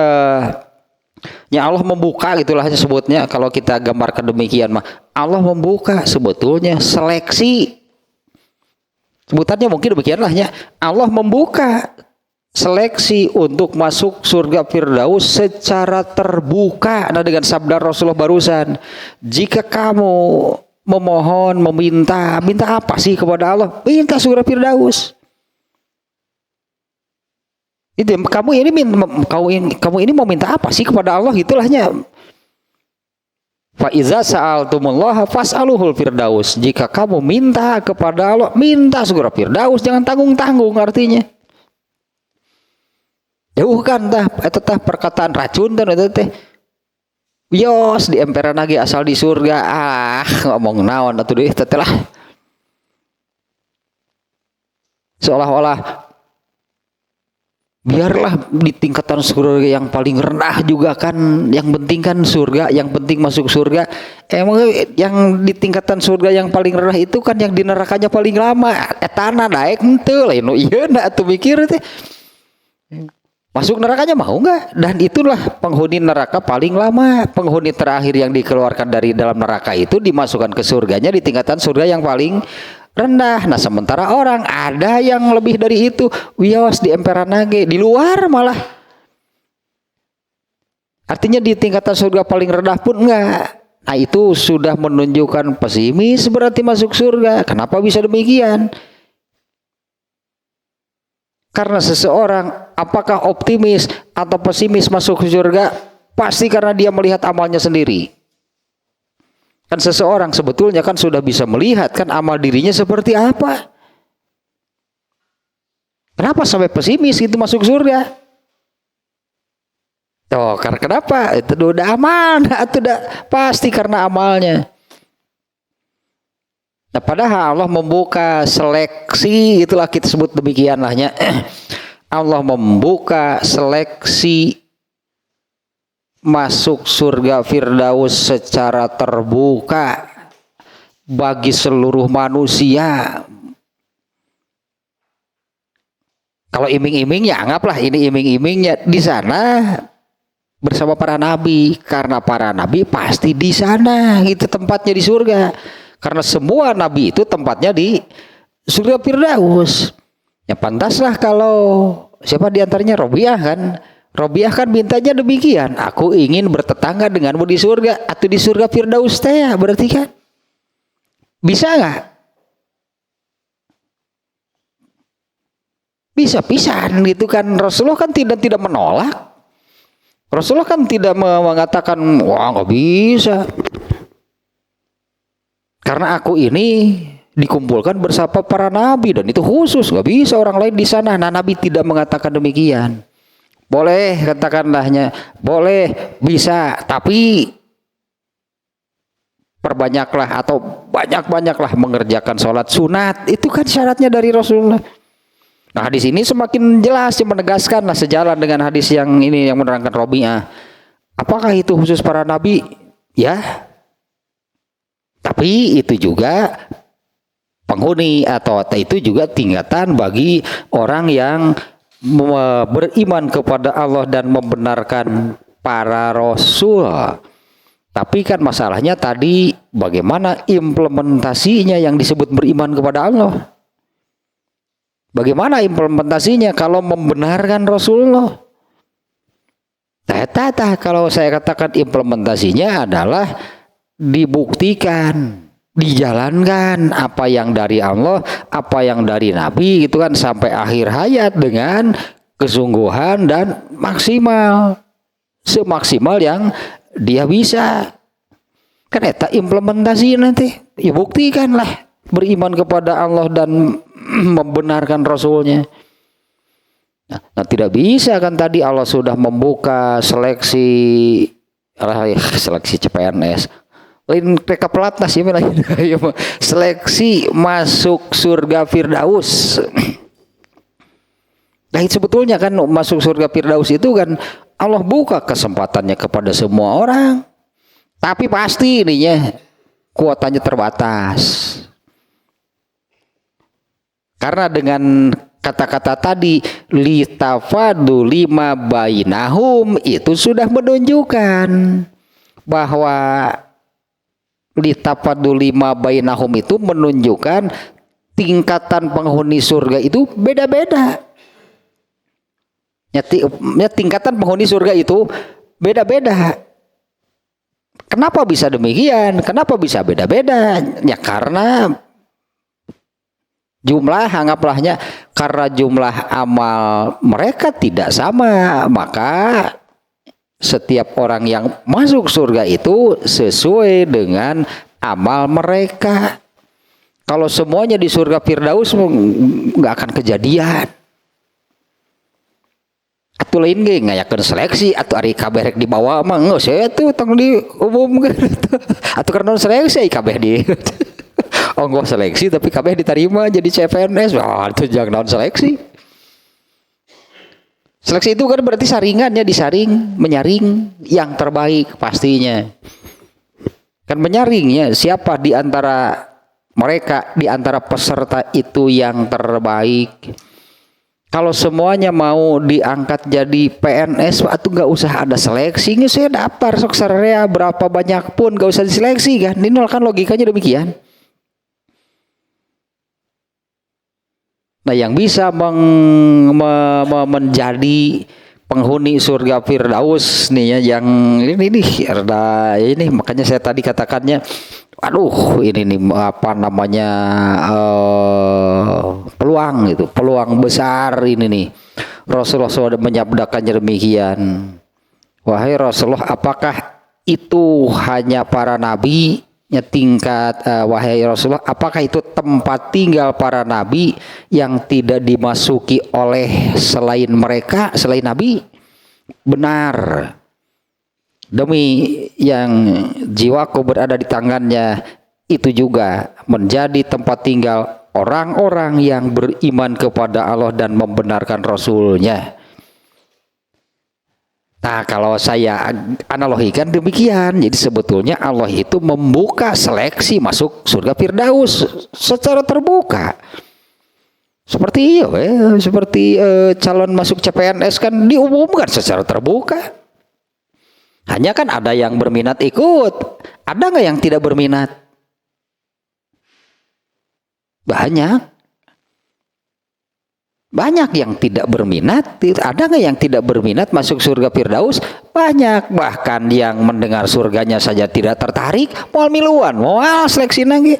ya Allah membuka gitulah sebutnya kalau kita gambarkan demikian mah Allah membuka sebetulnya seleksi sebutannya mungkin demikianlah ya Allah membuka seleksi untuk masuk surga firdaus secara terbuka. Nah dengan sabda Rasulullah barusan jika kamu memohon minta apa sih kepada Allah, minta surga firdaus. Itu kamu ini mau minta apa sih kepada Allah gitulahnya. Fa iza sa'altumullaha fas'aluhul firdaus. Jika kamu minta kepada Allah, minta surga firdaus, jangan tanggung-tanggung artinya. Jauh kan tah perkataan racun teh teh. Yos di emperan lagi asal di surga. Ngomong naon atuh deui teh lah. Seolah-olah biarlah di tingkatan surga yang paling rendah juga kan yang penting kan surga, yang penting masuk surga. Emang yang di tingkatan surga yang paling rendah itu kan yang di nerakanya paling lama etana naik henteu lain ieu na atuh mikir teh masuk nerakanya mau enggak, dan itulah penghuni neraka paling lama. Penghuni terakhir yang dikeluarkan dari dalam neraka itu dimasukkan ke surganya di tingkatan surga yang paling rendah. Nah sementara orang ada yang lebih dari itu wios di emperan nage di luar malah artinya di tingkatan surga paling rendah pun enggak. Nah itu sudah menunjukkan pesimis berarti masuk surga. Kenapa bisa demikian? Karena seseorang apakah optimis atau pesimis masuk surga pasti karena dia melihat amalnya sendiri. Kan seseorang sebetulnya kan sudah bisa melihat kan amal dirinya seperti apa. Kenapa sampai pesimis itu masuk surga? Tuh, karena kenapa? Itu udah aman, itu udah pasti karena amalnya. Nah, padahal Allah membuka seleksi, itulah kita sebut demikianlahnya. Allah membuka seleksi masuk surga firdaus secara terbuka bagi seluruh manusia. Kalau iming-imingnya anggaplah ini iming-imingnya di sana bersama para nabi, karena para nabi pasti di sana itu tempatnya di surga. Karena semua nabi itu tempatnya di surga firdaus. Ya pantaslah kalau siapa diantaranya Robiah kan Robiah kan mintanya demikian, aku ingin bertetangga denganmu di surga atau di surga Firdaus teh, berarti kan bisa nggak? Bisa pisan gitu kan. Rasulullah kan tidak menolak. Rasulullah kan tidak mengatakan wah nggak bisa. Karena aku ini dikumpulkan bersama para nabi dan itu khusus, nggak bisa orang lain di sana. Nah, Nabi tidak mengatakan demikian. Boleh katakanlahnya, boleh bisa, tapi perbanyaklah atau banyak-banyaklah mengerjakan sholat sunat. Itu kan syaratnya dari Rasulullah. Nah, hadis ini semakin jelas menegaskan lah sejalan dengan hadis yang ini yang menerangkan Robiah. Apakah itu khusus para nabi? Ya. Tapi itu juga penghuni atau itu juga tingkatan bagi orang yang beriman kepada Allah dan membenarkan para rasul. Tapi kan masalahnya tadi bagaimana implementasinya yang disebut beriman kepada Allah. Bagaimana implementasinya kalau membenarkan Rasulullah? Kalau saya katakan implementasinya adalah dibuktikan, dijalankan apa yang dari Allah, apa yang dari Nabi gitu kan sampai akhir hayat dengan kesungguhan dan maksimal, semaksimal yang dia bisa. Kan eta implementasi nanti, ya buktikanlah beriman kepada Allah dan membenarkan Rasulnya. Nah, tidak bisa kan tadi Allah sudah membuka seleksi CPNS. Lain mereka pelatnas ya lain. Seleksi masuk surga Firdaus. Nah, sebetulnya kan masuk surga Firdaus itu kan Allah buka kesempatannya kepada semua orang. Tapi pasti ininya kuotanya terbatas. Karena dengan kata-kata tadi litafadu lima bainahum itu sudah menunjukkan bahwa litafadu lima bainahum itu menunjukkan tingkatan penghuni surga itu beda-beda. Ya, tingkatan penghuni surga itu beda-beda. Kenapa bisa demikian? Kenapa bisa beda-beda? Ya karena jumlah, anggaplah karena jumlah amal mereka tidak sama, maka setiap orang yang masuk surga itu sesuai dengan amal mereka. Kalau semuanya di surga Firdaus nggak akan kejadian. Atuh lain ge ngayakeun seleksi atau ari kabeh rek dibawa mah geus eta tong diumumkeun atuh karena seleksi kabeh di onggoh seleksi tapi kabeh diterima jadi CPNS. Wah, itu jangan seleksi. Seleksi itu kan berarti saringannya disaring, menyaring yang terbaik pastinya. Kan menyaringnya siapa di antara mereka, di antara peserta itu yang terbaik. Kalau semuanya mau diangkat jadi PNS, atau nggak usah ada seleksi, nggak saya daftar sok sararea berapa banyak pun nggak usah diseleksi kan? Ini kan logikanya demikian. Nah, yang bisa menjadi penghuni surga Firdaus nih ya, yang ini makanya saya tadi katakannya, aduh ini nih apa namanya peluang gitu, peluang besar ini nih. Rasulullah SAW menyabdakannya demikian. Wahai Rasulullah, apakah itu hanya para nabi? Tingkat wahai Rasulullah, apakah itu tempat tinggal para nabi yang tidak dimasuki oleh selain mereka, selain nabi? Benar. Demi yang jiwaku berada di tangannya, itu juga menjadi tempat tinggal orang-orang yang beriman kepada Allah dan membenarkan Rasulnya. Nah, kalau saya analogikan demikian, jadi sebetulnya Allah itu membuka seleksi masuk surga Firdaus secara terbuka. Seperti calon masuk CPNS kan diumumkan secara terbuka. Hanya kan ada yang berminat ikut, ada nggak yang tidak berminat? Banyak. Banyak yang tidak berminat. Ada nggak yang tidak berminat masuk surga Firdaus? Banyak. Bahkan yang mendengar surganya saja tidak tertarik, mau miluan, mau seleksi lagi.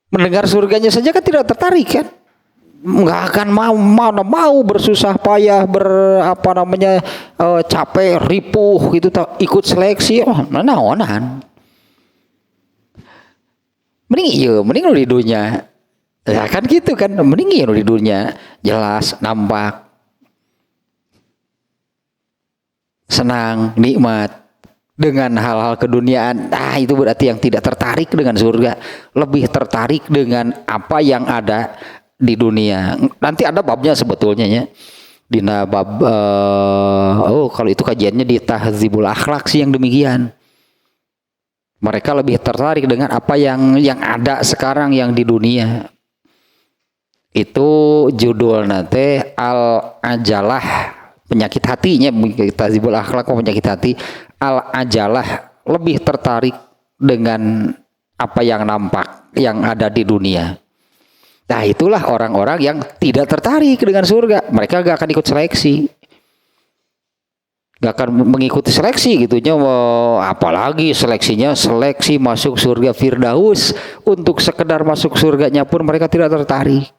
Mendengar surganya saja kan tidak tertarik kan? Nggak akan mau bersusah payah capek ripuh gitu ikut seleksi naonan. Mending lu di dunia. Ya kan gitu kan, mending lu di dunia jelas nampak senang nikmat dengan hal-hal keduniaan. Itu berarti yang tidak tertarik dengan surga, lebih tertarik dengan apa yang ada di dunia. Nanti ada babnya sebetulnya ya. Di bab kalau itu kajiannya di Tahdzibul Akhlak sih yang demikian. Mereka lebih tertarik dengan apa yang ada sekarang yang di dunia. Itu judul nanti Al-Ajalah, penyakit hatinya. Tahdzibul Akhlak penyakit hati. Al-Ajalah, lebih tertarik dengan apa yang nampak yang ada di dunia. Nah itulah orang-orang yang tidak tertarik dengan surga. Mereka gak akan ikut seleksi, gak akan mengikuti seleksi gitunya. Apalagi seleksinya seleksi masuk surga Firdaus. Untuk sekedar masuk surganya pun mereka tidak tertarik.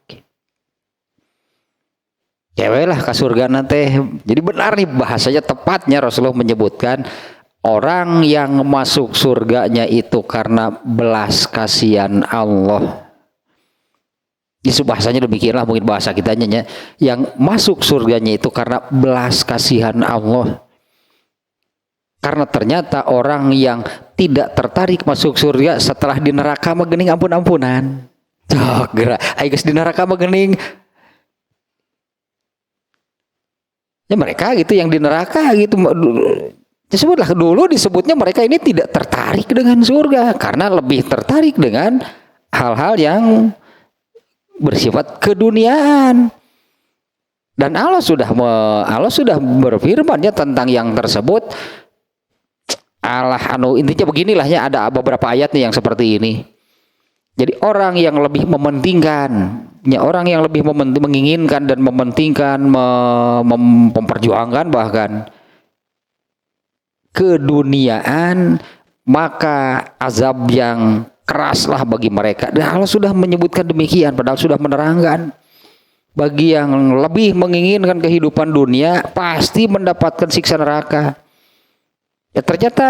Lah ke surga nanti. Jadi benar nih bahasanya, tepatnya Rasulullah menyebutkan orang yang masuk surganya itu karena belas kasihan Allah. Itu bahasanya demikianlah, mungkin bahasa kitanya yang masuk surganya itu karena belas kasihan Allah. Karena ternyata orang yang tidak tertarik masuk surga setelah di neraka mah geuning ampun-ampunan. Gerak aya geus di neraka mah geuning. Ya mereka gitu yang di neraka gitu disebutnya mereka ini tidak tertarik dengan surga karena lebih tertarik dengan hal-hal yang bersifat keduniaan. Dan Allah sudah berfirman ya tentang yang tersebut. Intinya beginilah ya, ada beberapa ayat nih yang seperti ini. Jadi orang yang lebih mementingkan, menginginkan dan mementingkan, memperjuangkan bahkan keduniaan, maka azab yang keraslah bagi mereka. Dan Allah sudah menyebutkan demikian, padahal sudah menerangkan. Bagi yang lebih menginginkan kehidupan dunia pasti mendapatkan siksa neraka. Ya ternyata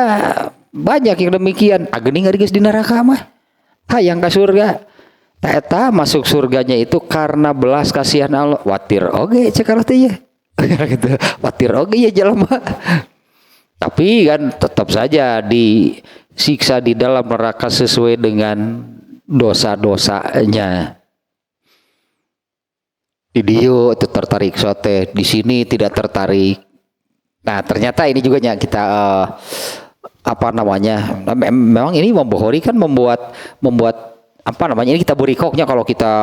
banyak yang demikian. Geuning ari geus di neraka mah hayang ka surga. Eta masuk surganya itu karena belas kasihan Allah. Watir oge cek Allah teh ya. Gitu. Watir oge ya jelema. Tapi kan tetap saja disiksa di dalam neraka sesuai dengan dosa-dosanya. Di dia itu tertarik sote, di sini tidak tertarik. Nah ternyata ini juga kita memang ini membohori kan membuat ini kita berikoknya kalau kita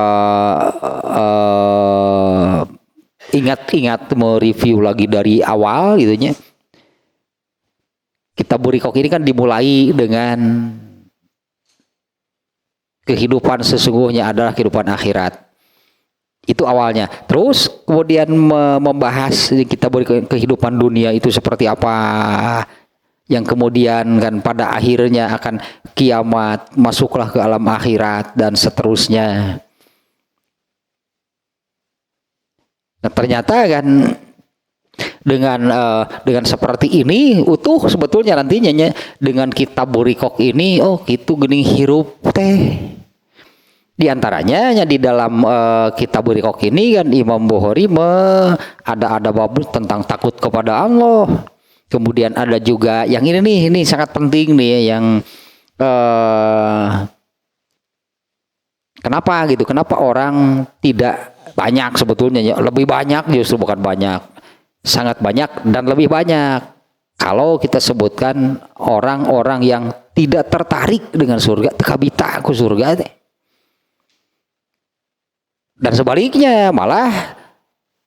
ingat mereview lagi dari awal gitunya. Kita burikok ini kan dimulai dengan kehidupan sesungguhnya adalah kehidupan akhirat. Itu awalnya. Terus kemudian membahas kita kehidupan dunia itu seperti apa. Yang kemudian kan pada akhirnya akan kiamat, masuklah ke alam akhirat dan seterusnya. Nah, ternyata kan dengan seperti ini utuh sebetulnya nantinya dengan kitab burikok ini gitu geuning hirup teh. Di antaranya di dalam kitab burikok ini kan Imam Bukhari ada bab tentang takut kepada Allah. Kemudian ada juga yang ini sangat penting nih yang kenapa orang tidak banyak sebetulnya ya, lebih banyak justru bukan banyak. Sangat banyak dan lebih banyak kalau kita sebutkan orang-orang yang tidak tertarik dengan surga, tekabita ku surga teh. Dan sebaliknya malah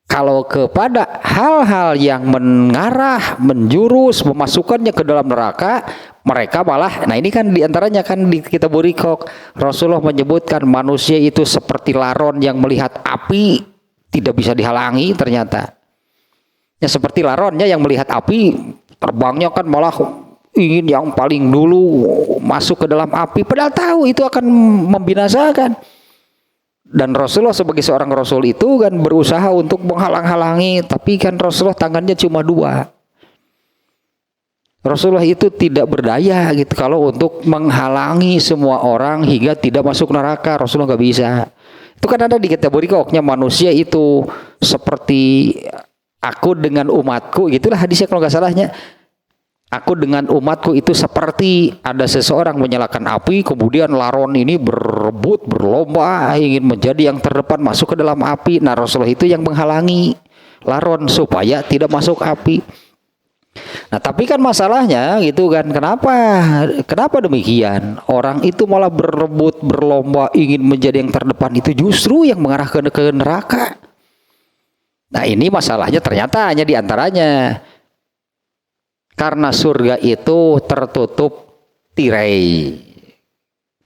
Kalau kepada hal-hal yang mengarah, menjurus, memasukkannya ke dalam neraka, mereka malah, nah ini kan diantaranya kan di kitab Burikok, Rasulullah menyebutkan manusia itu seperti laron yang melihat api, tidak bisa dihalangi ternyata. Ya seperti laronnya yang melihat api, terbangnya kan malah ingin yang paling dulu masuk ke dalam api, padahal tahu itu akan membinasakan. Dan Rasulullah sebagai seorang Rasul itu kan berusaha untuk menghalang-halangi, tapi kan Rasulullah tangannya cuma dua. Rasulullah itu tidak berdaya gitu kalau untuk menghalangi semua orang hingga tidak masuk neraka. Rasulullah nggak bisa. Itu kan ada di kitab Burikoknya, manusia itu seperti aku dengan umatku, gitulah hadisnya kalau nggak salahnya. Aku dengan umatku itu seperti ada seseorang menyalakan api, kemudian laron ini berebut, berlomba, ingin menjadi yang terdepan masuk ke dalam api. Nah Rasulullah itu yang menghalangi laron supaya tidak masuk api. Nah tapi kan masalahnya gitu kan, kenapa demikian? Orang itu malah berebut, berlomba, ingin menjadi yang terdepan, itu justru yang mengarahkan ke neraka. Nah ini masalahnya ternyata hanya diantaranya. Karena surga itu tertutup tirai,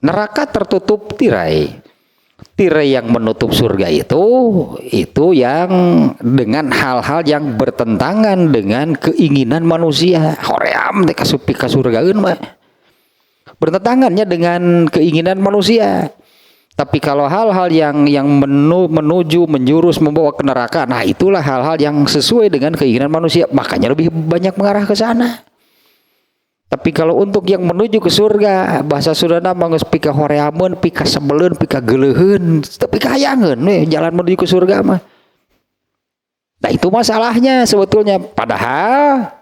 neraka tertutup tirai. Tirai yang menutup surga itu yang dengan hal-hal yang bertentangan dengan keinginan manusia. Hoream teh kasupi ka surgaeun mah. Bertentangannya dengan keinginan manusia. Tapi kalau hal-hal yang menuju, menjurus, membawa ke neraka, nah itulah hal-hal yang sesuai dengan keinginan manusia, makanya lebih banyak mengarah ke sana. Tapi kalau untuk yang menuju ke surga, bahasa Sundana mah geus pika horeameun, pika sebeleun, pika geuleheun, tapi kayangeun jalan menuju ke surga mah. Nah itu masalahnya sebetulnya. Padahal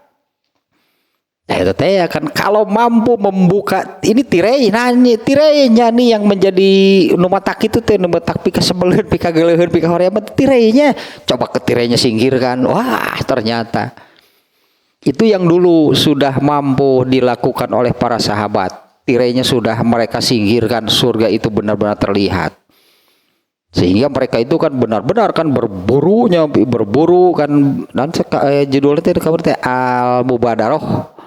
nah itu teh kan kalau mampu membuka ini tirai, nah ini tirainya nih yang menjadi numatak itu teh numatak pika sebeleun, pika geuleheun, pika horeameun, tirainya coba ke tirainya singkirkan. Wah ternyata itu yang dulu sudah mampu dilakukan oleh para sahabat. Tirainya sudah mereka singkirkan, surga itu benar-benar terlihat. Sehingga mereka itu kan benar-benar kan berburu kan, nanti judulnya teh Al-Mubadarah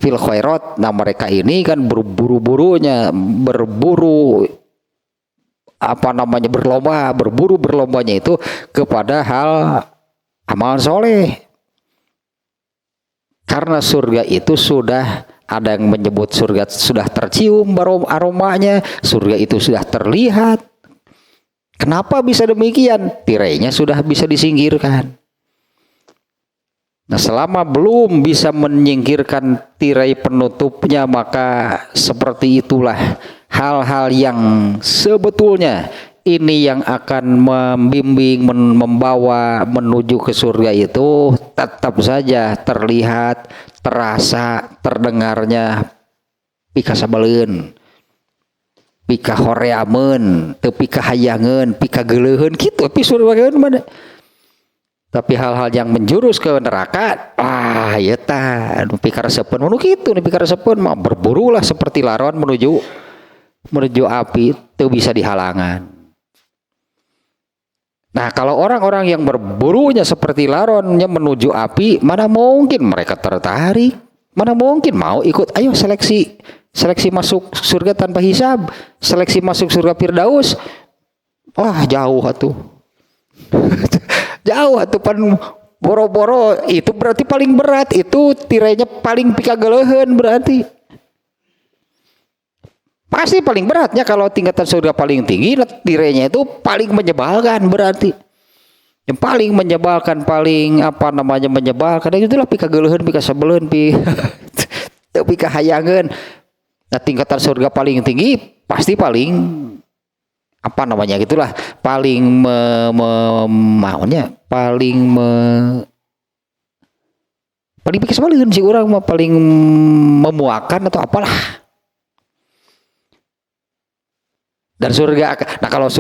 fil khairat. Nah mereka ini kan berburu-burunya, berlombanya itu kepada hal amal soleh. Karena surga itu sudah ada yang menyebut surga sudah tercium aromanya, surga itu sudah terlihat. Kenapa bisa demikian? Tirainya sudah bisa disingkirkan. Nah selama belum bisa menyingkirkan tirai penutupnya, maka seperti itulah hal-hal yang sebetulnya ini yang akan membimbing, membawa menuju ke surga itu tetap saja terlihat, terasa, terdengarnya pika sabaleun, pika horeameun, teu pika hayangeun, pika geuleheun kitu, tapi surga mana? Tapi hal-hal yang menjurus ke neraka, ya tah nu pikaresepeun nu kitu, nu pikaresepeun mah berburulah seperti laron menuju api, teu bisa dihalangan. Nah, kalau orang-orang yang berburunya seperti laronnya menuju api, mana mungkin mereka tertarik? Mana mungkin mau ikut? Ayo seleksi masuk surga tanpa hisab, seleksi masuk surga Firdaus. Wah, jauh atuh. Jauh atuh pan boro-boro itu berarti paling berat, itu tirainya paling pika geuleheun berarti. Pasti paling beratnya kalau tingkatan surga paling tinggi, tirainya itu paling menyebalkan berarti. Yang paling menyebalkan, paling menyebalkan, itulah pika geuleheun, pika sabeleun, pika hayangeun. Nah, tingkatan surga paling tinggi pasti paling gitulah, paling paling pika sabeleun si urang mah paling memuakan atau apalah. Dan surga, nah kalau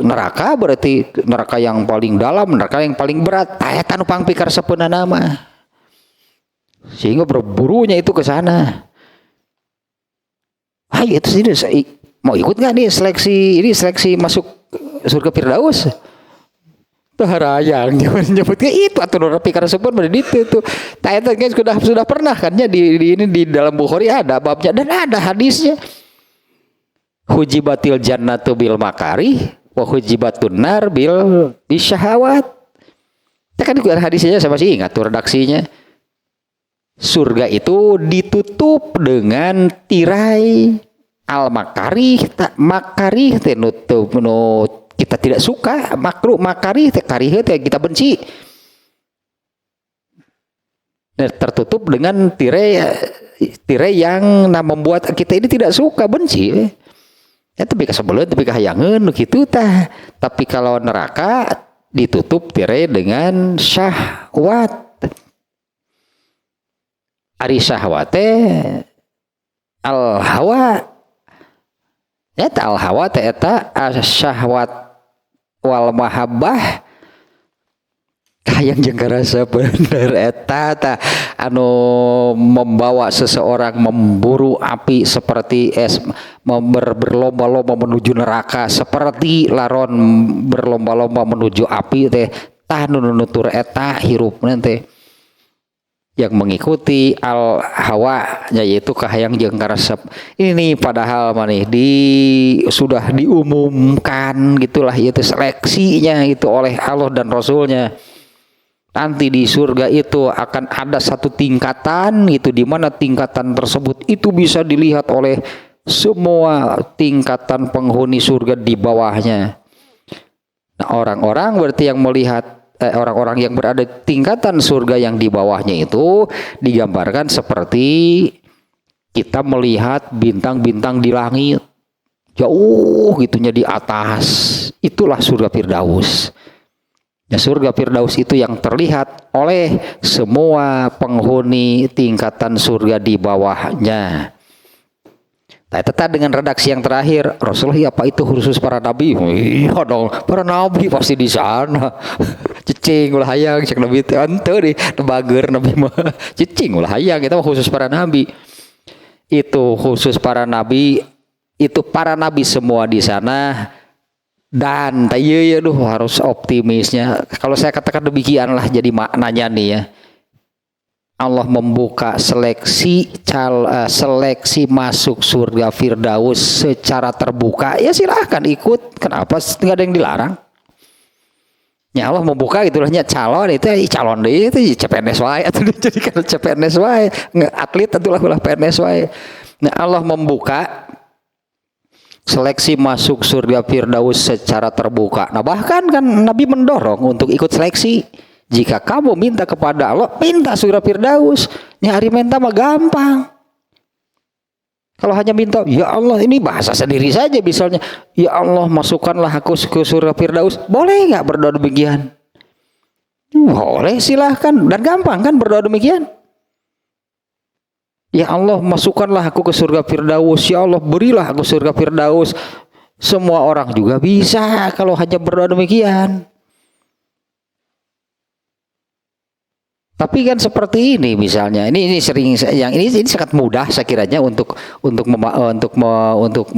neraka berarti neraka yang paling dalam, neraka yang paling berat, eta nu pangpikar sapeunana mah. Sehingga berburunya itu ke sana. Ayo itu sih mau ikut nggak nih seleksi masuk surga Firdaus? Harayang nyebutnya itu atuh nepi ka resepkeun pada ditu tuh. Tah eta kan sudah pernah kan ya di dalam Bukhari ada babnya dan ada hadisnya. Hujibatil jannatu bil makari wa hujibatun nar bil syahawat. Itu kan hadisnya saya masih ingat tuh redaksinya. Surga itu ditutup dengan tirai al-makarih, tak makarih teh nutup kita tidak suka, makruh makarih teh karih teh kita benci. Tertutup dengan tirai yang membuat kita ini tidak suka, benci. Ya tapi kasebeleun tapi kahayangeun kitu tah. Tapi kalau neraka ditutup tirai dengan syahwat. Ari syahwat al-hawa. Eta al-hawa teh eta syahwat wal mahabbah kayang jeung rasa bener eta tah anu membawa seseorang memburu api seperti berlomba-lomba menuju neraka seperti laron berlomba-lomba menuju api teh tah nu nutur eta hirupna teh yang mengikuti al-hawa yaitu kahayang jeung karesep. Ini padahal maneh sudah diumumkan gitulah itu seleksinya itu oleh Allah dan Rasulnya. Nanti di surga itu akan ada satu tingkatan itu di mana tingkatan tersebut itu bisa dilihat oleh semua tingkatan penghuni surga di bawahnya. Nah, orang-orang berarti yang melihat orang-orang yang berada di tingkatan surga yang di bawahnya itu digambarkan seperti kita melihat bintang-bintang di langit jauh gitunya di atas. Itulah surga Firdaus. Ya, surga Firdaus itu yang terlihat oleh semua penghuni tingkatan surga di bawahnya. Nah, tetap dengan redaksi yang terakhir, Rasulullah apa itu khusus para nabi? Iya dong, para nabi pasti di sana. Cicing ulah hayang cek nabi teh henteu deh, bager nabi mah. Cicing ulah hayang kita khusus para nabi. Itu khusus para nabi, itu para nabi semua di sana. Dan ya harus optimisnya. Kalau saya katakan demikianlah jadi maknanya nih ya. Allah membuka seleksi masuk surga Firdaus secara terbuka. Ya silahkan ikut. Kenapa? Nggak ada yang dilarang. Ya Allah membuka itulahnya calon itu calon deh itu CPNS wae atau dijadikan CPNS wae. Atlet itulah PNS wae. Nah Allah membuka seleksi masuk surga Firdaus secara terbuka. Nah bahkan kan Nabi mendorong untuk ikut seleksi. Jika kamu minta kepada Allah, minta surga Firdaus. Nyari minta mah gampang. Kalau hanya minta, ya Allah ini bahasa sendiri saja misalnya. Ya Allah masukkanlah aku ke surga Firdaus. Boleh nggak berdoa demikian? Boleh silahkan. Dan gampang kan berdoa demikian. Ya Allah masukkanlah aku ke surga Firdaus. Ya Allah berilah aku surga Firdaus. Semua orang juga bisa kalau hanya berdoa demikian. Tapi kan seperti ini misalnya, ini sering yang ini sangat mudah saya kiranya untuk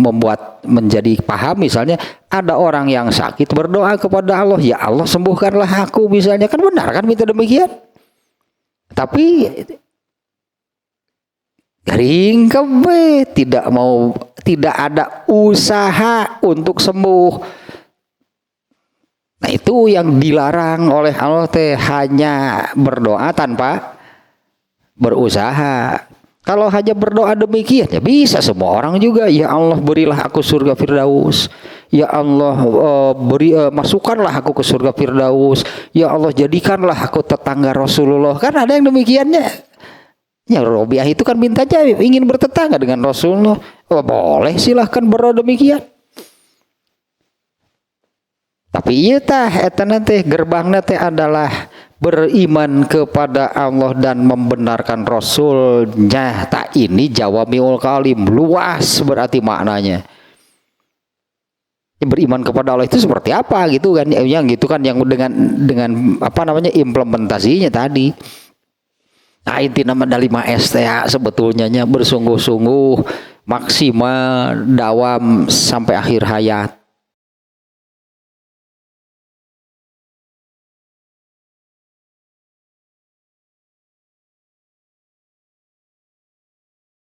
membuat menjadi paham. Misalnya ada orang yang sakit berdoa kepada Allah, ya Allah sembuhkanlah aku misalnya, kan benar kan minta demikian. Tapi garing kebe tidak ada usaha untuk sembuh. Nah itu yang dilarang oleh Allah teh hanya berdoa tanpa berusaha. Kalau hanya berdoa demikian ya bisa semua orang juga. Ya Allah berilah aku surga Firdaus. Ya Allah masukkanlah aku ke surga Firdaus. Ya Allah jadikanlah aku tetangga Rasulullah. Kan ada yang demikiannya. Ya Robiah itu kan mintanya ingin bertetangga dengan Rasulullah. Oh, boleh silahkan berdoa demikian. Tapi iya tah eta teh gerbangna teh adalah beriman kepada Allah dan membenarkan Rasulnya. Tak ini jawamiul kalim, luas berarti maknanya. Beriman kepada Allah itu seperti apa gitu kan? Yang gitu kan yang dengan apa namanya implementasinya tadi. Nah inti nama dari 5S ya sebetulnya bersungguh-sungguh maksimal dawam sampai akhir hayat.